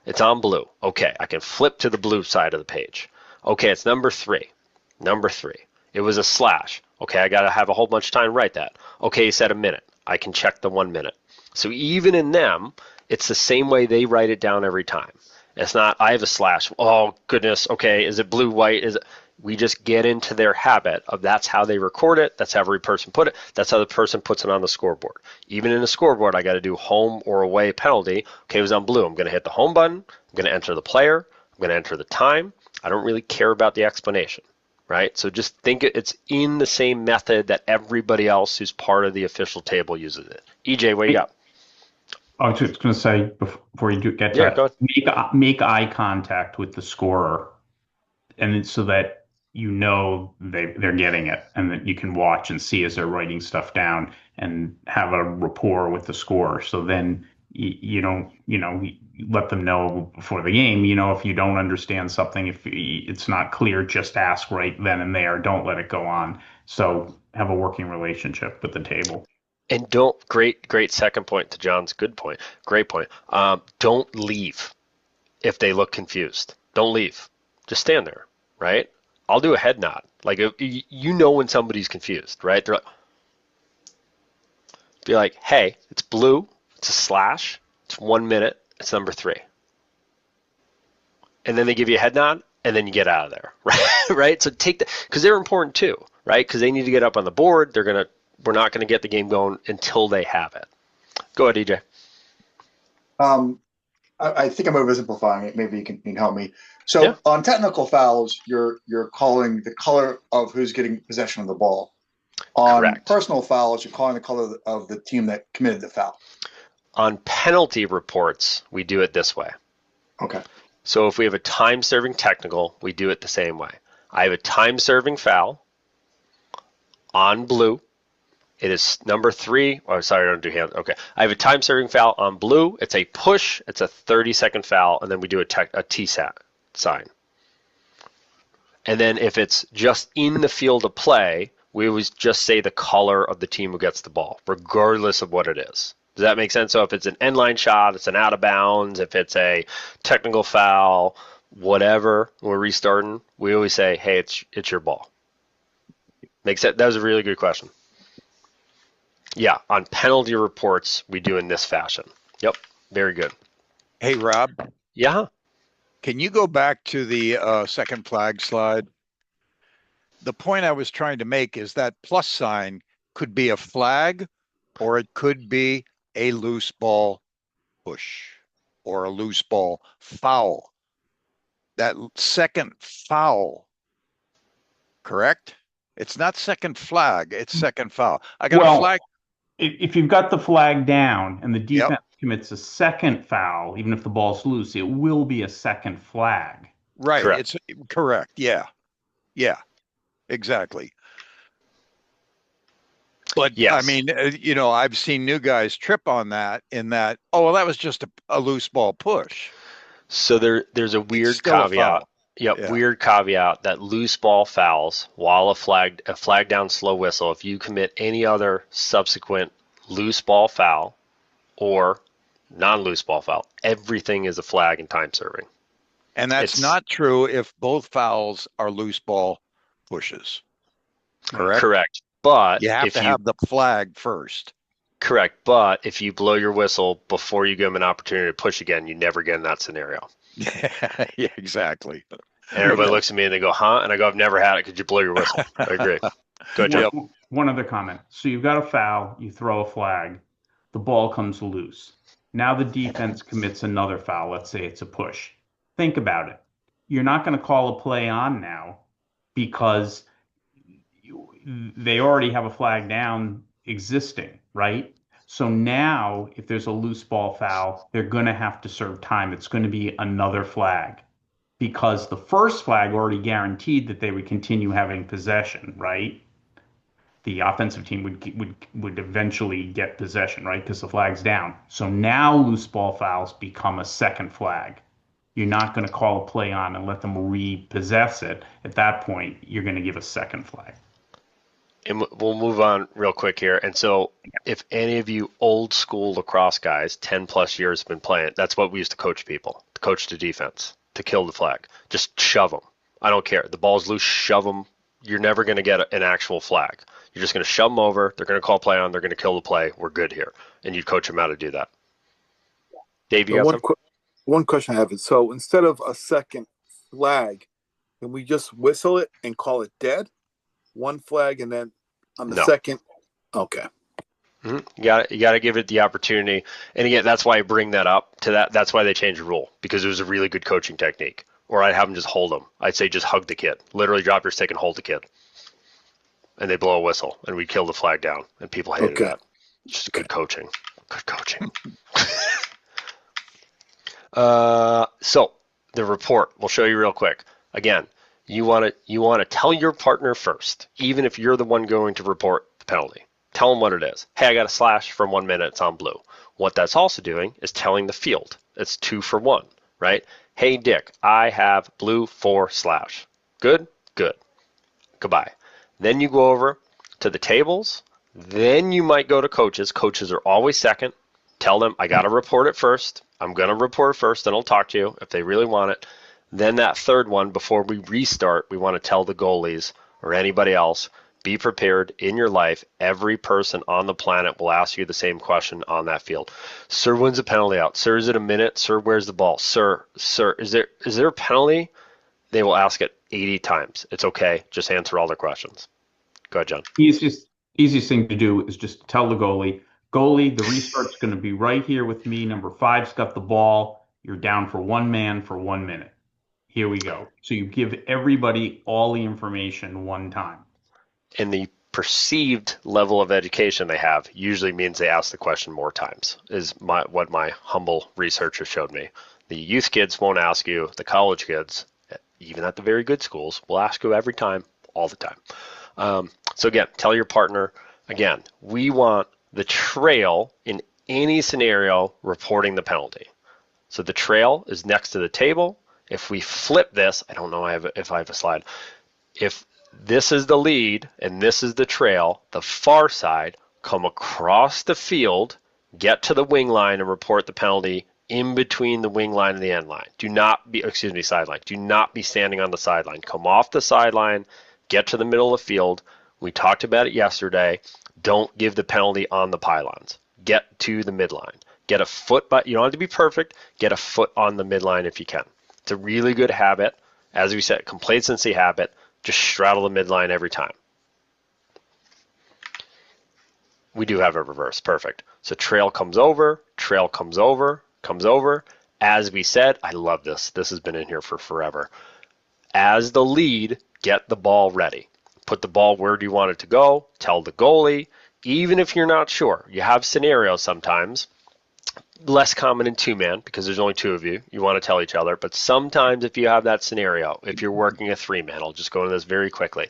S1: It's on blue. Okay, I can flip to the blue side of the page. Okay, it's number 3. Number 3. It was a slash. Okay, I got to have a whole bunch of time to write that. Okay, you said a minute. I can check the 1 minute. So even in them, it's the same way they write it down every time. It's not, I have a slash. Oh, goodness. Okay, is it blue, white? We just get into their habit of that's how they record it. That's how every person put it. That's how the person puts it on the scoreboard. Even in the scoreboard, I got to do home or away penalty. Okay, it was on blue. I'm going to hit the home button. I'm going to enter the player. I'm going to enter the time. I don't really care about the explanation, right? So just think it's in the same method that everybody else who's part of the official table uses it. EJ, what you got?
S5: I was just going to say before you get to that, make eye contact with the scorer, and so that you know they're getting it, and that you can watch and see as they're writing stuff down, and have a rapport with the scorer. So then you don't, you let them know before the game. If you don't understand something, if it's not clear, just ask right then and there. Don't let it go on. So have a working relationship with the table.
S1: And great second point to John's good point. Great point. Don't leave if they look confused. Don't leave. Just stand there, right? I'll do a head nod. Like, when somebody's confused, right? They're like, be like, hey, it's blue. It's a slash. It's 1 minute. It's number 3. And then they give you a head nod, and then you get out of there, right? Right? So take that, because they're important too, right? Because they need to get up on the board. We're not going to get the game going until they have it. Go ahead, EJ.
S4: I think I'm oversimplifying it. Maybe you can help me. So on technical fouls, you're calling the color of who's getting possession of the ball. On personal fouls, you're calling the color of the team that committed the foul.
S1: On penalty reports, we do it this way.
S4: Okay.
S1: So if we have a time-serving technical, we do it the same way. I have a time-serving foul on blue. It is number 3. Oh, sorry, I don't do hands. Okay. I have a time-serving foul on blue. It's a push. It's a 30-second foul, and then we do a TSAT sign. And then if it's just in the field of play, we always just say the color of the team who gets the ball, regardless of what it is. Does that make sense? So if it's an end line shot, it's an out of bounds. If it's a technical foul, whatever, we're restarting, we always say, hey, it's your ball. Makes sense? That was a really good question. Yeah, on penalty reports, we do in this fashion. Yep, very good.
S6: Hey, Rob.
S1: Yeah.
S6: Can you go back to the second flag slide? The point I was trying to make is that plus sign could be a flag, or it could be a loose ball push or a loose ball foul. That second foul, correct? It's not second flag, it's second foul. I got a flag.
S5: If you've got the flag down and the defense commits a second foul, even if the ball's loose, it will be a second flag.
S6: Right. Correct. It's correct. Yeah. Yeah. Exactly. But
S1: Yes.
S6: I mean, I've seen new guys trip on that oh, well, that was just a loose ball push.
S1: So there's a weird
S6: still a
S1: caveat.
S6: foul.
S1: Yep,
S6: Yeah.
S1: weird caveat that loose ball fouls while a flag down slow whistle, if you commit any other subsequent loose ball foul or non-loose ball foul, everything is a flag and time serving.
S6: And that's not true if both fouls are loose ball pushes. Correct?
S1: Correct. But
S6: you have to have the flag first.
S1: Correct. But if you blow your whistle before you give them an opportunity to push again, you never get in that scenario.
S6: Yeah, exactly.
S1: And everybody looks at me and they go, huh? And I go, I've never had it. Could you blow your whistle? I agree. Go ahead, Joe.
S5: One other comment. So you've got a foul, you throw a flag, the ball comes loose. Now the defense commits another foul. Let's say it's a push. Think about it. You're not going to call a play on now because they already have a flag down existing, right? So now if there's a loose ball foul, they're going to have to serve time. It's going to be another flag because the first flag already guaranteed that they would continue having possession, right? The offensive team would eventually get possession, right? Because the flag's down. So now loose ball fouls become a second flag. You're not going to call a play on and let them repossess it. At that point, you're going to give a second flag.
S1: And we'll move on real quick here. And so if any of you old school lacrosse guys, 10 plus years have been playing, that's what we used to coach people, to coach the defense, to kill the flag. Just shove them. I don't care. The ball's loose, shove them. You're never going to get an actual flag. You're just going to shove them over. They're going to call play on. They're going to kill the play. We're good here. And you'd coach them how to do that. Dave, you got
S3: one question I have is, so instead of a second flag, can we just whistle it and call it dead? One flag and then on the second. Okay.
S1: Mm-hmm. You got to give it the opportunity. And again, that's why I bring that up to that. That's why they changed the rule, because it was a really good coaching technique. Or I'd have them just hold them. I'd say just hug the kid. Literally drop your stick and hold the kid. And they blow a whistle and we kill the flag down. And people hated that. It's just good coaching. Good coaching. So the report, we'll show you real quick. Again, you want to tell your partner first, even if you're the one going to report the penalty. Tell them what it is. Hey, I got a slash from 1 minute. It's on blue. What that's also doing is telling the field. It's 2 for 1, right? Hey, Dick, I have blue for slash. Good? Good. Goodbye. Then you go over to the tables. Then you might go to coaches. Coaches are always second. Tell them, I got to report it first. I'm going to report it first, then I'll talk to you if they really want it. Then that third one, before we restart, we want to tell the goalies or anybody else, be prepared in your life. Every person on the planet will ask you the same question on that field. Sir, when's the penalty out? Sir, is it a minute? Sir, where's the ball? Sir, is there a penalty? They will ask it 80 times. It's okay. Just answer all their questions. Go ahead, John.
S5: Easiest thing to do is just tell the goalie, the restart's going to be right here with me. Number 5's got the ball. You're down for one man for 1 minute. Here we go. So you give everybody all the information one time.
S1: And the perceived level of education they have usually means they ask the question more times, is what my humble research has showed me. The youth kids won't ask you. The college kids, even at the very good schools, will ask you every time, all the time. So again, tell your partner, again, we want the trail in any scenario reporting the penalty. So the trail is next to the table. If we flip this, I don't know if I have a slide. If this is the lead and this is the trail, the far side, come across the field, get to the wing line and report the penalty in between the wing line and the end line. Sideline. Do not be standing on the sideline. Come off the sideline, get to the middle of the field. We talked about it yesterday. Don't give the penalty on the pylons. Get to the midline. Get a foot, but you don't have to be perfect. Get a foot on the midline if you can. It's a really good habit. As we said, complacency habit. Just straddle the midline every time. We do have a reverse. Perfect. So trail comes over. As we said, I love this. This has been in here for forever. As the lead, get the ball ready. Put the ball where do you want it to go. Tell the goalie. Even if you're not sure, you have scenarios sometimes. Less common in 2-man because there's only 2 of you. You want to tell each other. But sometimes if you have that scenario, if you're working a 3-man, I'll just go into this very quickly.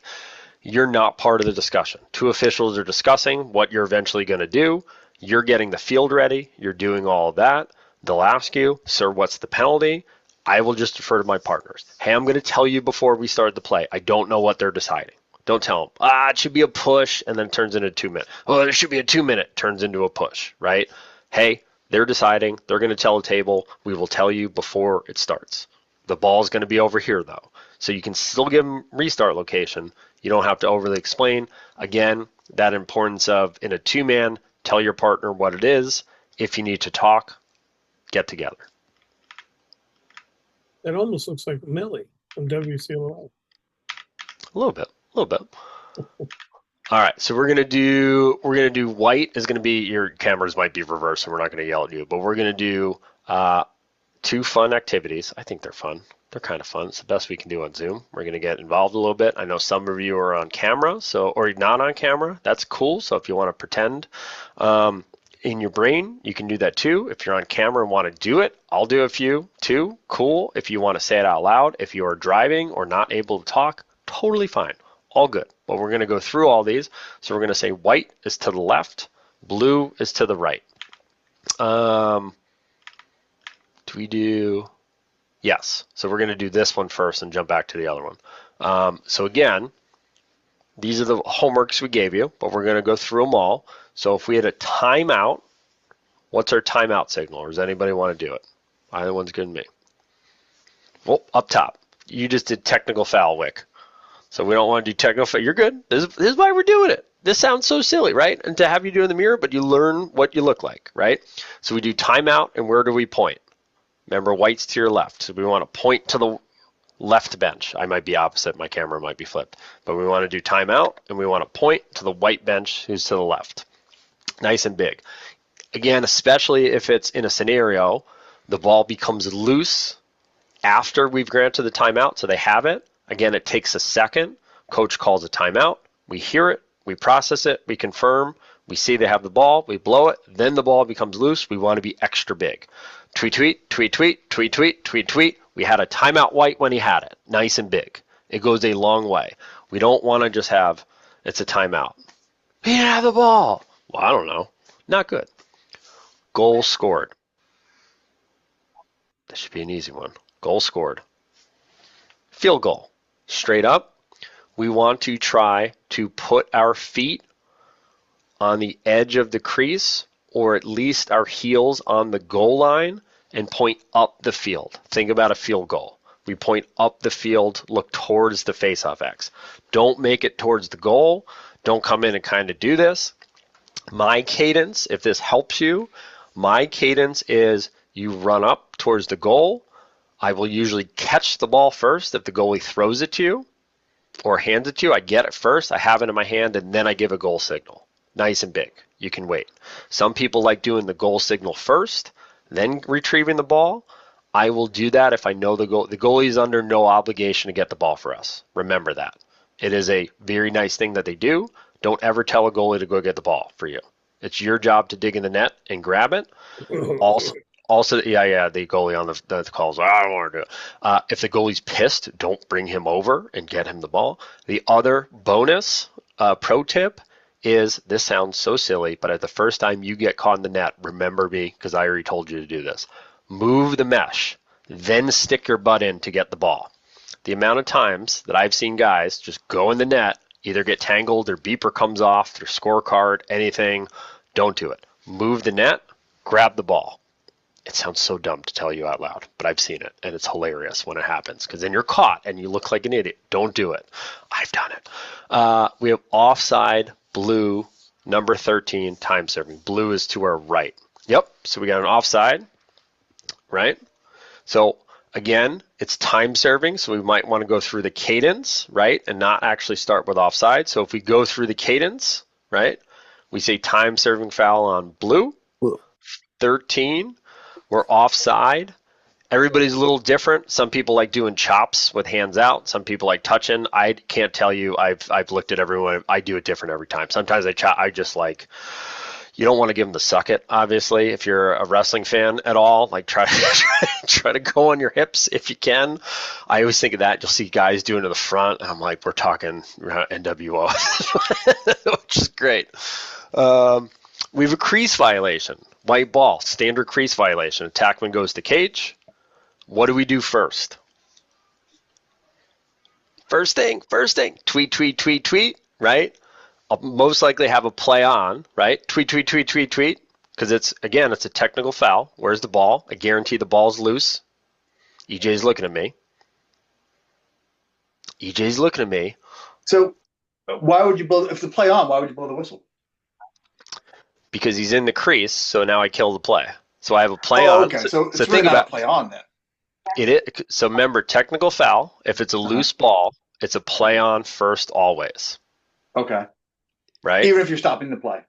S1: you're not part of the discussion. Two officials are discussing what you're eventually going to do. You're getting the field ready. You're doing all of that. They'll ask you, sir, what's the penalty? I will just defer to my partners. Hey, I'm going to tell you before we start the play. I don't know what they're deciding. Don't tell them, it should be a push, and then it turns into a 2 minute. Oh, there should be a 2 minute, turns into a push, right? Hey, they're deciding. They're going to tell the table. We will tell you before it starts. The ball's going to be over here, though. So you can still give them restart location. You don't have to overly explain. Again, that importance of in a 2-man, tell your partner what it is. If you need to talk, get together.
S2: It almost looks like Millie from WCLA.
S1: A little bit. All right, so we're gonna do white is gonna be, your cameras might be reversed, and we're not gonna yell at you, but we're gonna do 2 fun activities. I think they're fun. They're kind of fun. It's the best we can do on Zoom. We're gonna get involved a little bit. I know some of you are on camera, or not on camera. That's cool. So if you want to pretend in your brain, you can do that too. If you're on camera and want to do it, I'll do a few too. Cool. If you want to say it out loud, if you are driving or not able to talk, totally fine. All good. But we're going to go through all these. So we're going to say white is to the left, blue is to the right. Do we do? Yes. So we're going to do this one first and jump back to the other one. So again, these are the homeworks we gave you, but we're going to go through them all. So if we had a timeout, what's our timeout signal? Or does anybody want to do it? Either one's good to me. Well, up top, you just did technical foul, Wick. So we don't want to do technical foul. You're good. This is why we're doing it. This sounds so silly, right? And to have you do in the mirror, but you learn what you look like, right? So we do timeout, and where do we point? Remember, white's to your left. So we want to point to the left bench. I might be opposite. My camera might be flipped. But we want to do timeout, and we want to point to the white bench who's to the left. Nice and big. Again, especially if it's in a scenario, the ball becomes loose after we've granted the timeout, so they have it. Again, it takes a second. Coach calls a timeout. We hear it. We process it. We confirm. We see they have the ball. We blow it. Then the ball becomes loose. We want to be extra big. Tweet, tweet, tweet, tweet, tweet, tweet, tweet, tweet. We had a timeout white when he had it. Nice and big. It goes a long way. We don't want to just have, it's a timeout. He didn't have the ball. Well, I don't know. Not good. Goal scored. This should be an easy one. Goal scored. Field goal. Straight up. We want to try to put our feet on the edge of the crease, or at least our heels on the goal line, and point up the field. Think about a field goal. We point up the field, look towards the faceoff X. Don't make it towards the goal. Don't come in and kind of do this. My cadence, if this helps you, my cadence is you run up towards the goal. I will usually catch the ball first if the goalie throws it to you or hands it to you. I get it first, I have it in my hand, and then I give a goal signal. Nice and big. You can wait. Some people like doing the goal signal first, then retrieving the ball. I will do that if I know the goalie is under no obligation to get the ball for us. Remember that. It is a very nice thing that they do. Don't ever tell a goalie to go get the ball for you. It's your job to dig in the net and grab it. Also, the goalie on the calls, I don't want to do it. If the goalie's pissed, don't bring him over and get him the ball. The other bonus pro tip is, this sounds so silly, but at the first time you get caught in the net, remember me, because I already told you to do this. Move the mesh, then stick your butt in to get the ball. The amount of times that I've seen guys just go in the net, either get tangled, their beeper comes off, their scorecard, anything, don't do it. Move the net, grab the ball. It sounds so dumb to tell you out loud, but I've seen it, and it's hilarious when it happens, because then you're caught and you look like an idiot. Don't do it. I've done it. We have offside, blue, number 13, time serving. Blue is to our right. Yep, so we got an offside, right? So again, it's time serving, so we might want to go through the cadence, right, and not actually start with offside. So if we go through the cadence, right, we say time serving foul on blue, 13. We're offside. Everybody's a little different. Some people like doing chops with hands out. Some people like touching. I can't tell you. I've looked at everyone. I do it different every time. Sometimes I just like, You don't want to give them the suck it, obviously. If you're a wrestling fan at all, like try to go on your hips if you can. I always think of that. You'll see guys doing to the front. And I'm like, we're talking NWO, which is great. We have a crease violation. White ball, standard crease violation. Attackman goes to cage. What do we do first? First thing. Tweet, right? I'll most likely have a play on, right? Tweet, because it's a technical foul. Where's the ball? I guarantee the ball's loose. EJ's looking at me.
S4: So why would you blow, if the play on, why would you blow the whistle?
S1: Because he's in the crease, so now I kill the play. So I have a play on.
S4: Okay, so it's really not a play on then.
S1: It is. So remember, technical foul, if it's a loose ball, it's a play on first always.
S4: Okay.
S1: Right?
S4: Even if you're stopping the play.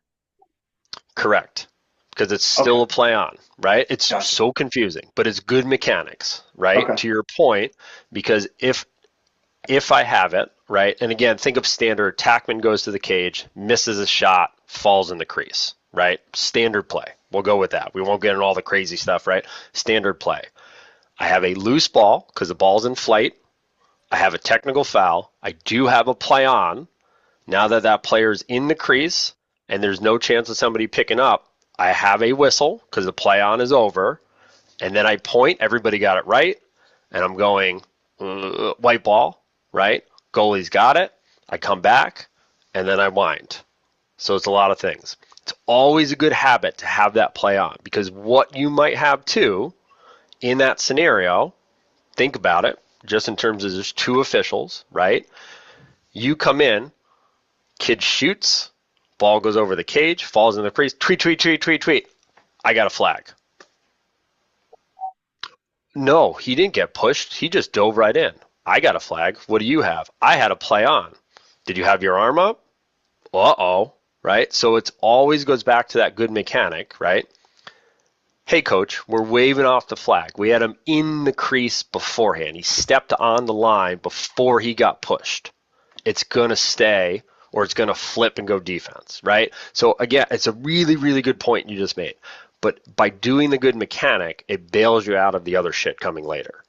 S1: Correct. Because it's still a play on, right? It's so confusing, but it's good mechanics, right?
S4: Okay.
S1: To your point, because if I have it, right, and again, think of standard, attackman goes to the cage, misses a shot, falls in the crease, right? Standard play. We'll go with that. We won't get into all the crazy stuff, right? Standard play. I have a loose ball because the ball's in flight. I have a technical foul. I do have a play on. Now that player's in the crease and there's no chance of somebody picking up, I have a whistle because the play on is over. And then I point, everybody got it right. And I'm going, white ball, right? Goalie's got it. I come back and then I wind. So it's a lot of things. It's always a good habit to have that play on because what you might have too in that scenario, think about it just in terms of there's two officials, right? You come in, kid shoots, ball goes over the cage, falls in the crease, tweet. I got a flag. No, he didn't get pushed. He just dove right in. I got a flag. What do you have? I had a play on. Did you have your arm up? Uh-oh, right? So it always goes back to that good mechanic, right? Hey, coach, we're waving off the flag. We had him in the crease beforehand. He stepped on the line before he got pushed. It's going to stay or it's going to flip and go defense, right? So, again, it's a really, really good point you just made. But by doing the good mechanic, it bails you out of the other shit coming later,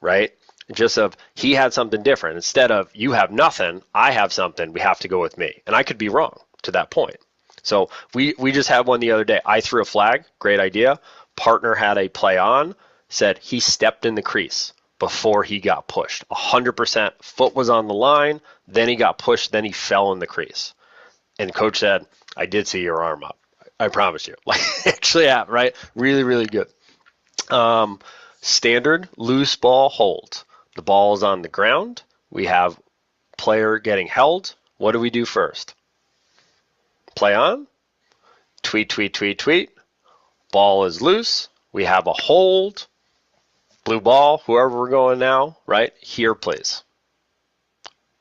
S1: right? Just of he had something different. Instead of you have nothing, I have something, we have to go with me. And I could be wrong to that point. So we just had one the other day. I threw a flag, great idea. Partner had a play on, said he stepped in the crease before he got pushed. 100% foot was on the line, then he got pushed, then he fell in the crease. And coach said, I did see your arm up. I promise you. Like actually have, right? Really, really good. Standard loose ball hold. The ball is on the ground. We have player getting held. What do we do first? Play on. Tweet. Ball is loose. We have a hold. Blue ball, whoever we're going now, right? Here, please.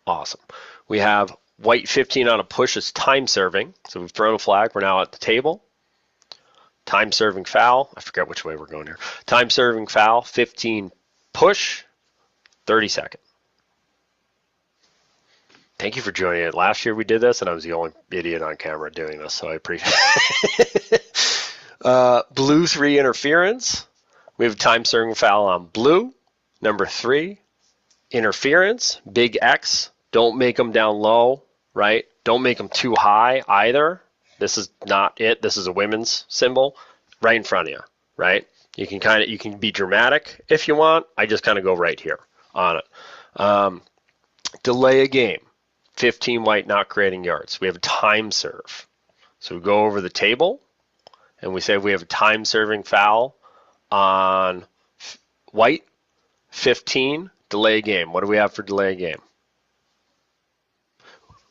S1: Awesome. We have white 15 on a push is time serving. So we've thrown a flag. We're now at the table. Time serving foul. I forget which way we're going here. Time serving foul, 15 push, 30 second. Thank you for joining it. Last year we did this, and I was the only idiot on camera doing this, so I appreciate it. Blue 3 interference. We have time serving foul on blue. Number 3, interference. Big X. Don't make them down low, right? Don't make them too high either. This is not it. This is a women's symbol right in front of you, right? You can be dramatic if you want. I just kind of go right here on it. Delay a game. 15 white not creating yards. We have a time serve. So we go over the table and we say we have a time serving foul on white, 15, delay a game. What do we have for delay a game?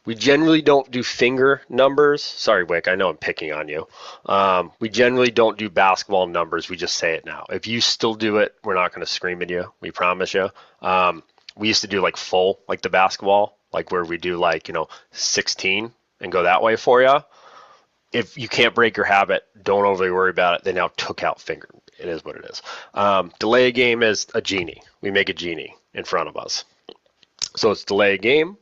S1: We generally don't do finger numbers. Sorry, Wick, I know I'm picking on you. We generally don't do basketball numbers. We just say it now. If you still do it, we're not going to scream at you. We promise you. We used to do like full, like the basketball, like where we do like, 16 and go that way for you. If you can't break your habit, don't overly worry about it. They now took out finger. It is what it is. Delay a game is a genie. We make a genie in front of us. So it's delay a game.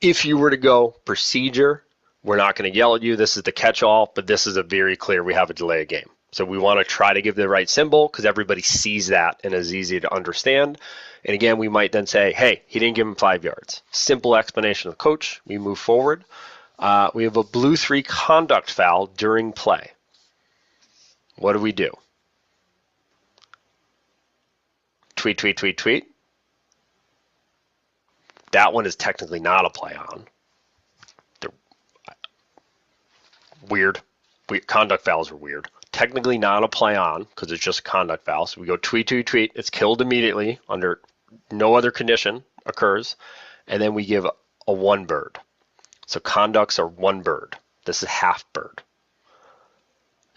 S1: If you were to go procedure, We're not going to yell at you. This is the catch-all, but this is a very clear, we have a delay of game. So we want to try to give the right symbol because everybody sees that and is easy to understand. And again, we might then say, hey, he didn't give him 5 yards. Simple explanation of the coach. We move forward. We have a blue 3 conduct foul during play. What do we do? Tweet, tweet, tweet, tweet. That one is technically not a play on. They're weird. Conduct fouls are weird. Technically not a play on because it's just a conduct foul. So we go tweet, tweet, tweet. It's killed immediately under no other condition occurs. And then we give a 1 bird. So conducts are 1 bird. This is half bird.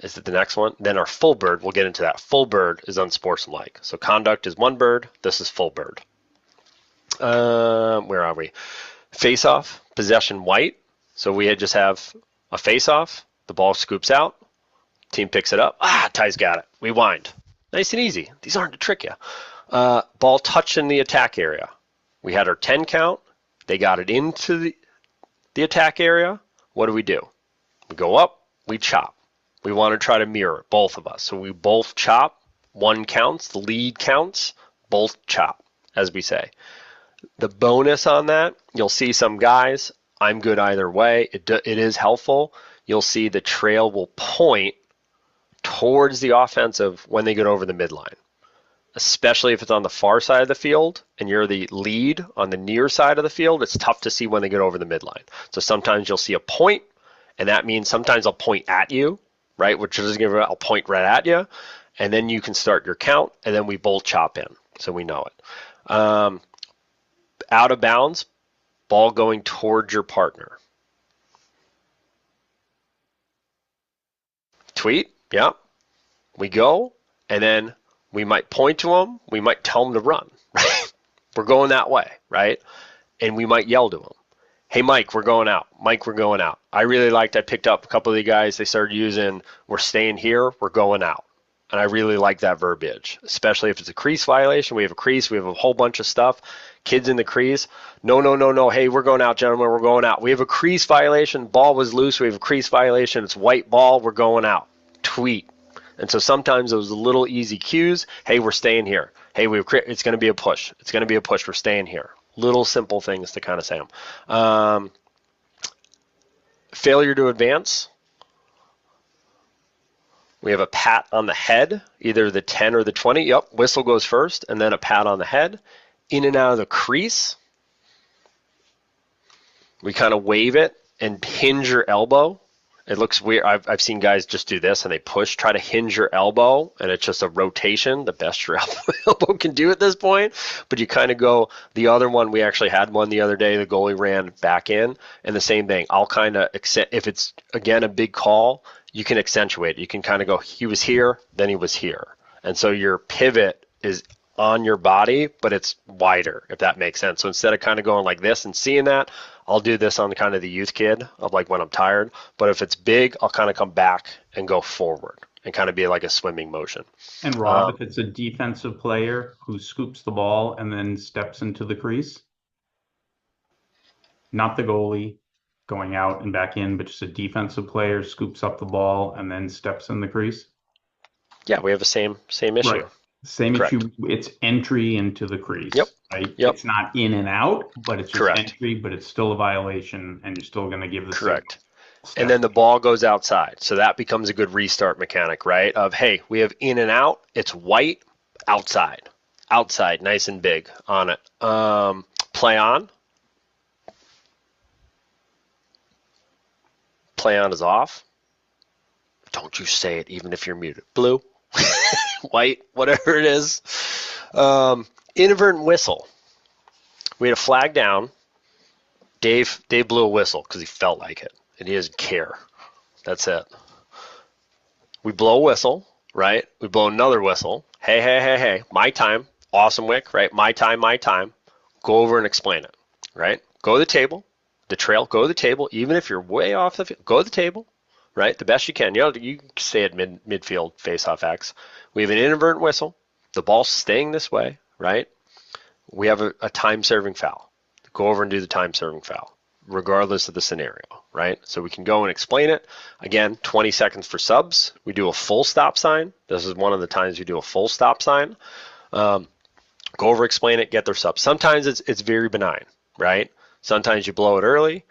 S1: Is it the next one? Then our full bird, we'll get into that. Full bird is unsportsmanlike. So conduct is 1 bird. This is full bird. Where are we? Face off, possession white. So we just have a face off. The ball scoops out. Team picks it up. Ty's got it. We wind. Nice and easy. These aren't to trick you. Ball touched in the attack area. We had our 10 count. They got it into the attack area. What do? We go up. We chop. We want to try to mirror it, both of us. So we both chop. 1 counts. The lead counts. Both chop, as we say. The bonus on that, you'll see some guys, I'm good either way. It is helpful. You'll see the trail will point towards the offensive when they get over the midline, especially if it's on the far side of the field and you're the lead on the near side of the field. It's tough to see when they get over the midline. So sometimes you'll see a point, and that means sometimes I'll point at you, right? Which doesn't give I'll point right at you, and then you can start your count, and then we both chop in, so we know it. Out of bounds, ball going towards your partner. Tweet, yeah. We go, and then we might point to them. We might tell them to run, right? We're going that way, right? And we might yell to them, hey, Mike, we're going out. Mike, we're going out. I picked up a couple of the guys, they started using, we're staying here, we're going out. And I really like that verbiage, especially if it's a crease violation. We have a crease. We have a whole bunch of stuff. Kids in the crease. No. Hey, we're going out, gentlemen. We're going out. We have a crease violation. Ball was loose. We have a crease violation. It's white ball. We're going out. Tweet. And so sometimes those little easy cues. Hey, we're staying here. Hey, it's going to be a push. It's going to be a push. We're staying here. Little simple things to kind of say them. Failure to advance. We have a pat on the head, either the 10 or the 20. Yep, whistle goes first, and then a pat on the head. In and out of the crease. We kind of wave it and hinge your elbow. It looks weird. I've seen guys just do this, and they push, try to hinge your elbow, and it's just a rotation, the best your elbow can do at this point. But you kind of go, the other one, we actually had one the other day, the goalie ran back in, and the same thing. I'll kind of, if it's, again, a big call, you can accentuate it. You can kind of go, he was here, then he was here. And so your pivot is on your body, but it's wider, if that makes sense. So instead of kind of going like this and seeing that, I'll do this on kind of the youth kid of like when I'm tired. But if it's big, I'll kind of come back and go forward and kind of be like a swimming motion.
S5: And Rob, if it's a defensive player who scoops the ball and then steps into the crease, not the goalie going out and back in, but just a defensive player scoops up the ball and then steps in the crease?
S1: Yeah, we have the same issue.
S5: Right. Same
S1: Correct.
S5: issue. It's entry into the crease.
S1: Yep.
S5: Right?
S1: Yep.
S5: It's not in and out, but it's just
S1: Correct.
S5: entry, but it's still a violation, and you're still going to give the
S1: Correct.
S5: signal.
S1: And then the ball goes outside. So that becomes a good restart mechanic, right? Of, hey, we have in and out. It's white, outside. Outside, nice and big on it. Play on. Play on is off. Don't you say it even if you're muted. Blue, white, whatever it is. Inadvertent whistle. We had a flag down. Dave blew a whistle because he felt like it, and he doesn't care. That's it. We blow a whistle, right? We blow another whistle. Hey, my time. Awesome Wick, right? My time. Go over and explain it, right? Go to the table. The trail, go to the table, even if you're way off the field, go to the table, right? The best you can. You can stay at midfield, face-off X. We have an inadvertent whistle. The ball's staying this way, right? We have a time-serving foul. Go over and do the time-serving foul, regardless of the scenario. right? So we can go and explain it. Again, 20 seconds for subs. We do a full stop sign. This is one of the times we do a full stop sign. Go over, explain it, get their subs. Sometimes it's very benign, right? Sometimes you blow it early.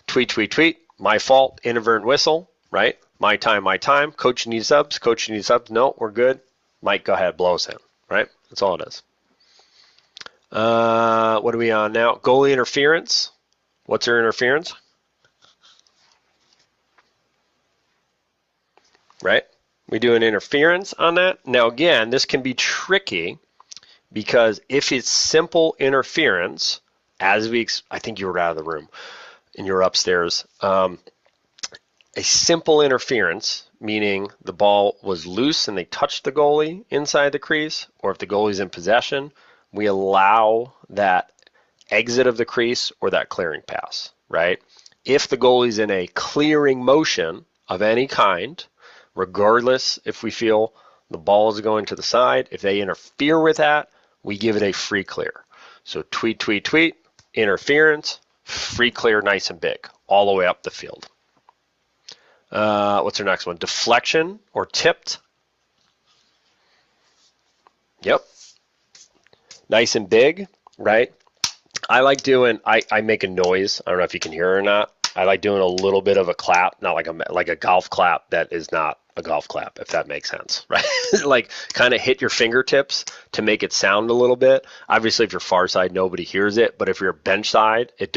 S1: Tweet, tweet, tweet. My fault. Inadvertent whistle, right? My time, my time. Coach needs subs. Coach needs subs. No, we're good. Mike, go ahead. Blow us in, right? That's all it is. What are we on now? Goalie interference. What's your interference? Right? We do an interference on that. Now, again, this can be tricky because if it's simple interference, I think you were out of the room and you're upstairs. A simple interference, meaning the ball was loose and they touched the goalie inside the crease, or if the goalie's in possession, we allow that exit of the crease or that clearing pass, right? If the goalie's in a clearing motion of any kind, regardless if we feel the ball is going to the side, if they interfere with that, we give it a free clear. So tweet, tweet, tweet, interference, free clear, nice and big, all the way up the field. What's our next one? Deflection or tipped. Yep. Nice and big, right? I like doing, I make a noise. I don't know if you can hear it or not. I like doing a little bit of a clap, not like a golf clap that is not a golf clap, if that makes sense, right? Like kind of hit your fingertips to make it sound a little bit. Obviously, if you're far side, nobody hears it, but if you're bench side, it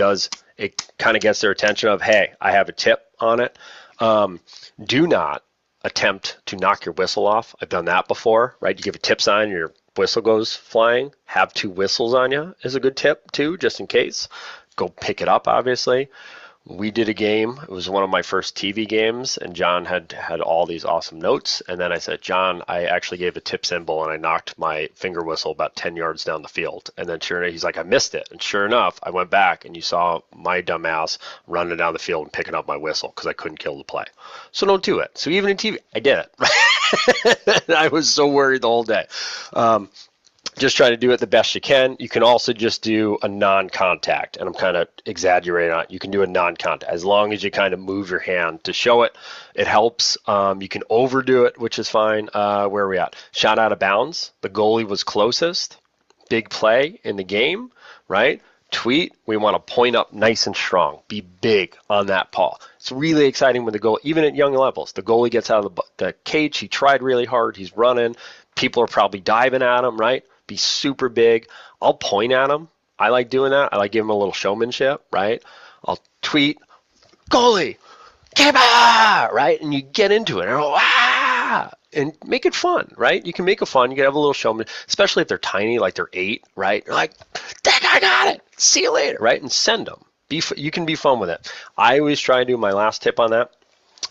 S1: kind of gets their attention of, hey, I have a tip on it. Do not attempt to knock your whistle off. I've done that before, right? You give a tip sign, your whistle goes flying. Have 2 whistles on you is a good tip too, just in case. Go pick it up, obviously. We did a game. It was one of my first TV games, and John had all these awesome notes. And then I said, John, I actually gave a tip symbol, and I knocked my finger whistle about 10 yards down the field. And then sure enough, he's like, I missed it. And sure enough, I went back, and you saw my dumb ass running down the field and picking up my whistle because I couldn't kill the play. So don't do it. So even in TV, I did it. I was so worried the whole day. Just try to do it the best you can. You can also just do a non-contact, and I'm kind of exaggerating on it. You can do a non-contact as long as you kind of move your hand to show it. It helps. You can overdo it, which is fine. Where are we at? Shot out of bounds. The goalie was closest. Big play in the game, right? Tweet. We want to point up nice and strong. Be big on that paw. It's really exciting when the goal, even at young levels, the goalie gets out of the cage. He tried really hard. He's running. People are probably diving at him, right? Be super big. I'll point at him. I like doing that. I like giving him a little showmanship, right? I'll tweet, goalie, keep right? And you get into it. And make it fun, right? You can make it fun. You can have a little showman, especially if they're tiny, like they're 8, right? You're like, that guy got it. See you later, right? And send them. You can be fun with it. I always try to do my last tip on that.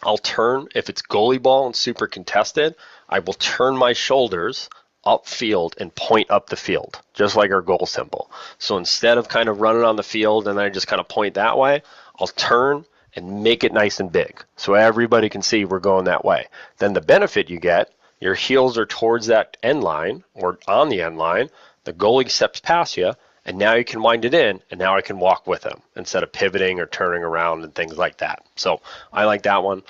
S1: I'll turn, if it's goalie ball and super contested, I will turn my shoulders upfield and point up the field, just like our goal symbol. So instead of kind of running on the field and then I just kind of point that way, I'll turn and make it nice and big so everybody can see we're going that way. Then the benefit you get, your heels are towards that end line or on the end line, the goalie steps past you, and now you can wind it in, and now I can walk with him instead of pivoting or turning around and things like that. So I like that one.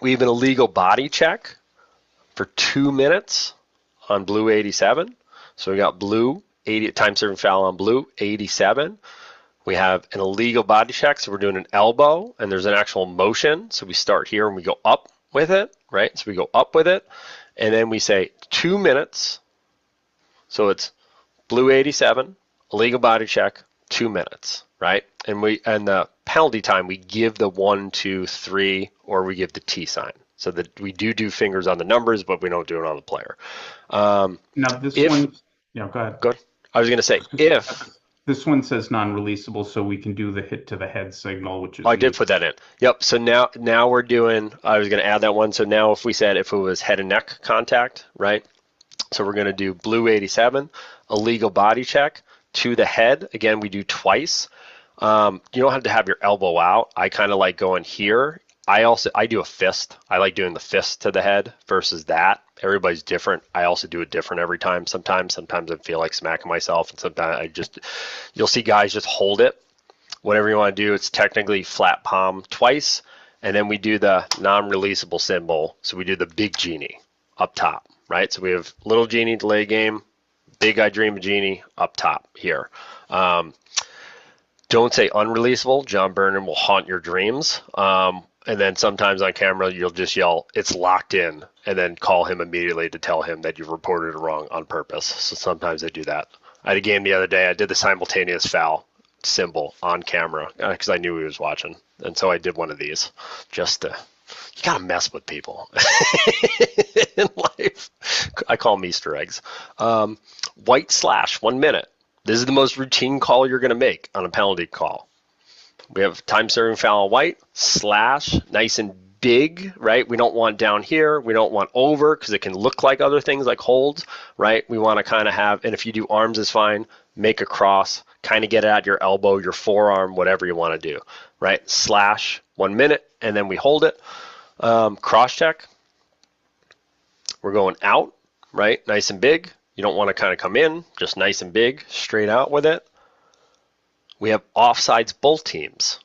S1: We have an illegal body check for 2 minutes on blue 87. So we got blue, 80 time serving foul on blue, 87. We have an illegal body check, so we're doing an elbow, and there's an actual motion. So we start here and we go up with it, right? So we go up with it, and then we say 2 minutes. So it's blue 87, illegal body check, 2 minutes, right? And the penalty time, we give the 1, 2, 3, or we give the T sign. So that we do fingers on the numbers, but we don't do it on the player.
S5: Now this one, yeah, go ahead.
S1: Good. I was going to say if
S5: this one says non-releasable, so we can do the hit to the head signal, which is.
S1: I did put that in. Yep. So now we're doing. I was going to add that one. So now if we said if it was head and neck contact, right? So we're going to do blue 87, illegal body check to the head. Again, we do twice. You don't have to have your elbow out. I kind of like going here. I do a fist. I like doing the fist to the head versus that. Everybody's different. I also do it different every time. Sometimes I feel like smacking myself, and sometimes you'll see guys just hold it. whatever you want to do. It's technically flat palm twice, and then we do the non-releasable symbol. So we do the big genie up top, right? So we have little genie delay game, big I dream of genie up top here. Don't say unreleasable. John Burnham will haunt your dreams. And then sometimes on camera, you'll just yell, "It's locked in," and then call him immediately to tell him that you've reported it wrong on purpose. So sometimes I do that. I had a game the other day. I did the simultaneous foul symbol on camera because I knew he was watching. And so I did one of these just to, you got to mess with people in life. I call them Easter eggs. White slash, 1 minute. This is the most routine call you're going to make on a penalty call. We have time serving foul on white, slash, nice and big, right? We don't want down here. We don't want over because it can look like other things like holds, right? We want to kind of have, and if you do arms is fine, make a cross, kind of get it at your elbow, your forearm, whatever you want to do, right? Slash, 1 minute, and then we hold it. Cross check. We're going out, right? Nice and big. You don't want to kind of come in, just nice and big, straight out with it. We have offsides both teams.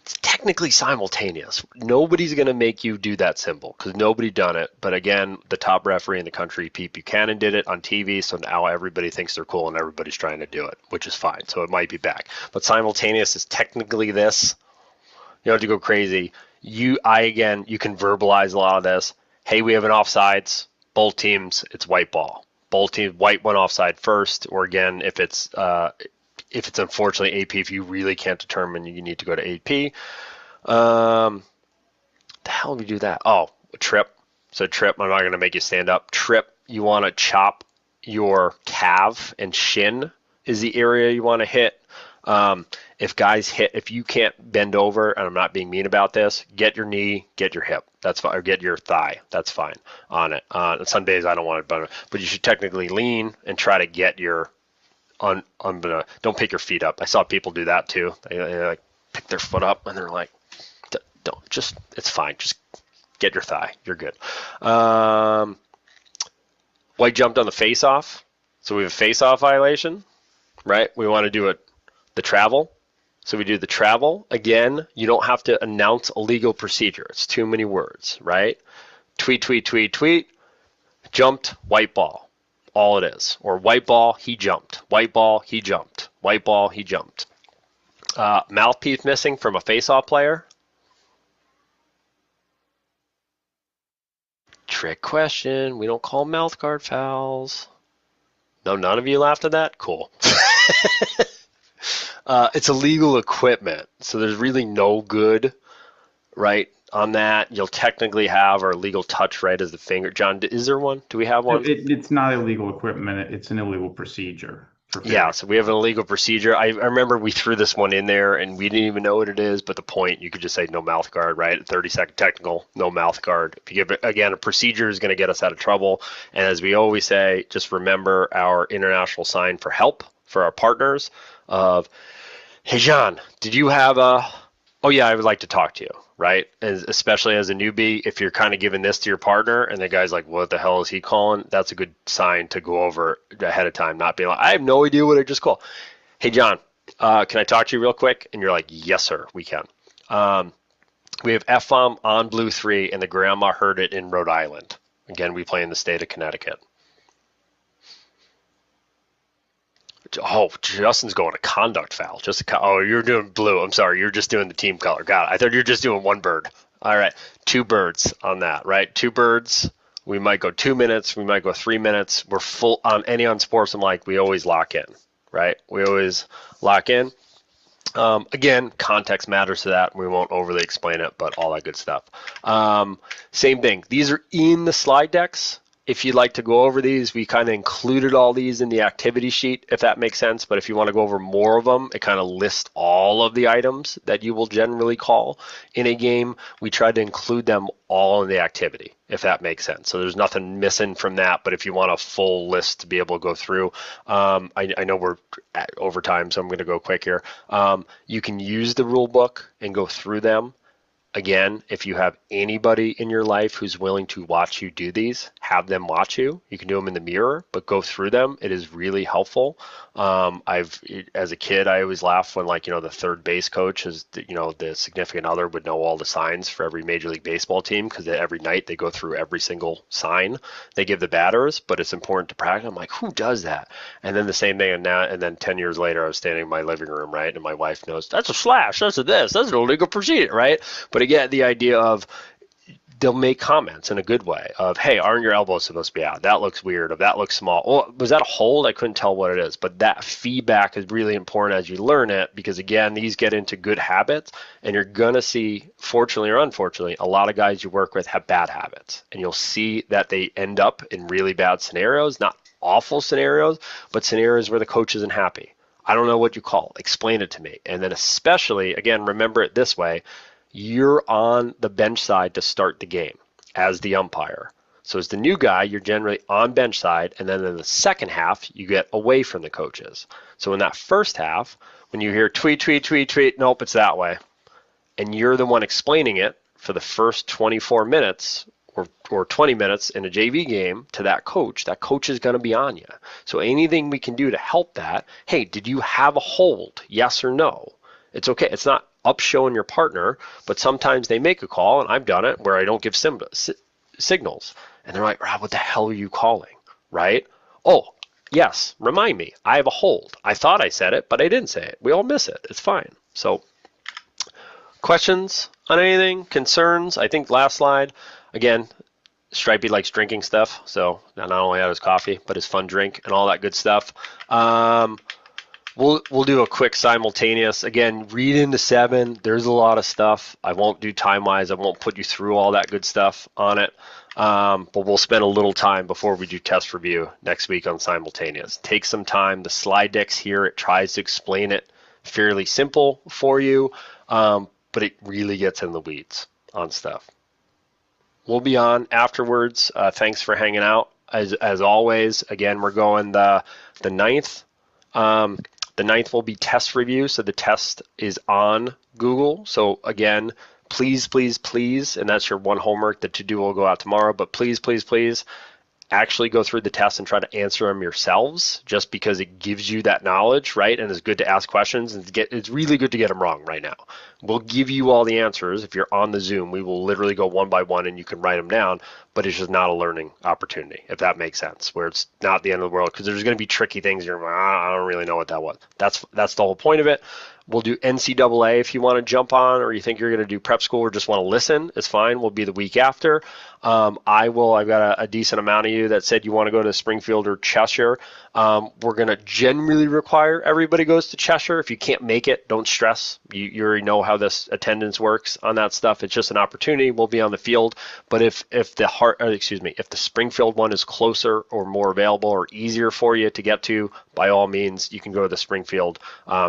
S1: It's technically simultaneous. Nobody's going to make you do that symbol because nobody done it. But again, the top referee in the country, Pete Buchanan, did it on TV. So now everybody thinks they're cool and everybody's trying to do it, which is fine. So it might be back. But simultaneous is technically this. You don't have to go crazy. You can verbalize a lot of this. Hey, we have an offsides. Both teams, it's white ball. Both teams, white went offside first, or again, if it's unfortunately AP, if you really can't determine, you need to go to AP. The hell do we do that? Oh, trip. So trip, I'm not going to make you stand up. Trip, you want to chop your calf and shin is the area you want to hit. If guys hit, if you can't bend over, and I'm not being mean about this, get your knee, get your hip. That's fine, or get your thigh. That's fine on it. Some days I don't want it, but you should technically lean and try to get your don't pick your feet up. I saw people do that too. They like pick their foot up and they're like, don't, just, it's fine. Just get your thigh. You're good. White jumped on the face off. So we have a face off violation, right? We want to do the travel. So we do the travel. Again, you don't have to announce a legal procedure. It's too many words, right? Tweet, tweet, tweet, tweet. Jumped, white ball. All it is. Or white ball, he jumped. White ball, he jumped. White ball, he jumped. Mouthpiece missing from a face-off player. Trick question. We don't call mouth guard fouls. No, none of you laughed at that? Cool. It's illegal equipment, so there's really no good, right, on that. You'll technically have our illegal touch right as the finger. John, is there one? Do we have one?
S5: It's not illegal equipment. It's an illegal procedure.
S1: Yeah, so we have an illegal procedure. I remember we threw this one in there, and we didn't even know what it is, but the point, you could just say no mouth guard, right? 30-second technical, no mouth guard. If you give it, again, a procedure is going to get us out of trouble. And as we always say, just remember our international sign for help for our partners of, hey, John, did you have oh, yeah, I would like to talk to you, right? And especially as a newbie, if you're kind of giving this to your partner and the guy's like, what the hell is he calling? That's a good sign to go over ahead of time, not being like, I have no idea what I just called. Hey, John, can I talk to you real quick? And you're like, yes, sir, we can. We have F-bomb on Blue 3, and the grandma heard it in Rhode Island. Again, we play in the state of Connecticut. Oh, Justin's going to conduct foul. Oh, you're doing blue. I'm sorry. You're just doing the team color. Got it. I thought you were just doing one bird. All right. 2 birds on that, right? 2 birds. We might go 2 minutes. We might go 3 minutes. We're full on any unsportsmanlike. We always lock in, right? We always lock in. Again, context matters to that. We won't overly explain it, but all that good stuff. Same thing. These are in the slide decks. If you'd like to go over these, we kind of included all these in the activity sheet, if that makes sense. But if you want to go over more of them, it kind of lists all of the items that you will generally call in a game. We tried to include them all in the activity, if that makes sense. So there's nothing missing from that. But if you want a full list to be able to go through, I know we're at overtime, so I'm going to go quick here. You can use the rule book and go through them. Again, if you have anybody in your life who's willing to watch you do these, have them watch you. You can do them in the mirror, but go through them. It is really helpful. As a kid, I always laugh when, like, the third base coach is, the significant other would know all the signs for every Major League Baseball team, because every night they go through every single sign they give the batters, but it's important to practice. I'm like, who does that? And then the same thing, and then 10 years later, I was standing in my living room, right? And my wife knows, that's a slash, that's a this, that's an illegal procedure, right? But again, the idea of they'll make comments in a good way of, hey, aren't your elbows supposed to be out? That looks weird, or that looks small. Oh, was that a hold? I couldn't tell what it is. But that feedback is really important as you learn it, because again, these get into good habits, and you're going to see, fortunately or unfortunately, a lot of guys you work with have bad habits, and you'll see that they end up in really bad scenarios, not awful scenarios, but scenarios where the coach isn't happy. I don't know what you call it. Explain it to me. And then especially, again, remember it this way. You're on the bench side to start the game as the umpire. So as the new guy, you're generally on bench side, and then in the second half, you get away from the coaches. So in that first half, when you hear tweet, tweet, tweet, tweet, nope, it's that way, and you're the one explaining it for the first 24 minutes or 20 minutes in a JV game to that coach is going to be on you. So anything we can do to help that, hey, did you have a hold? Yes or no? It's okay. It's not up showing your partner, but sometimes they make a call, and I've done it, where I don't give signals. And they're like, Rob, what the hell are you calling? Right? Oh, yes, remind me. I have a hold. I thought I said it, but I didn't say it. We all miss it. It's fine. So questions on anything? Concerns? I think last slide. Again, Stripey likes drinking stuff. So not only had his coffee, but his fun drink and all that good stuff. We'll do a quick simultaneous. Again, read into 7. There's a lot of stuff. I won't do time-wise. I won't put you through all that good stuff on it. But we'll spend a little time before we do test review next week on simultaneous. Take some time. The slide deck's here. It tries to explain it fairly simple for you, but it really gets in the weeds on stuff. We'll be on afterwards. Thanks for hanging out. As always, again, we're going the 9th. The 9th will be test review, so the test is on Google. So again, please, and that's your one homework. The to-do will go out tomorrow, but please, actually go through the test and try to answer them yourselves, just because it gives you that knowledge, right? And it's good to ask questions, and it's really good to get them wrong right now. We'll give you all the answers. If you're on the Zoom, we will literally go one by one and you can write them down, but it's just not a learning opportunity, if that makes sense, where it's not the end of the world, because there's going to be tricky things. You're like, I don't really know what that was. That's the whole point of it. We'll do NCAA if you want to jump on, or you think you're going to do prep school or just want to listen. It's fine. We'll be the week after. I've got a decent amount of you that said you want to go to Springfield or Cheshire. We're going to generally require everybody goes to Cheshire. If you can't make it, don't stress. You already know how this attendance works on that stuff. It's just an opportunity. We'll be on the field. But if the Springfield one is closer or more available or easier for you to get to, by all means, you can go to the Springfield.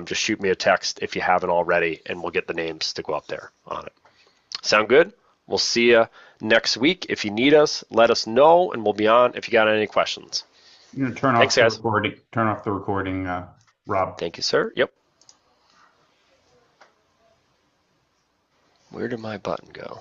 S1: Just shoot me a text if you haven't already, and we'll get the names to go up there on it. Sound good? We'll see you next week. If you need us, let us know, and we'll be on if you got any questions.
S5: You're going to turn off the recording. Turn off the recording, Rob.
S1: Thank you, sir. Yep. Where did my button go?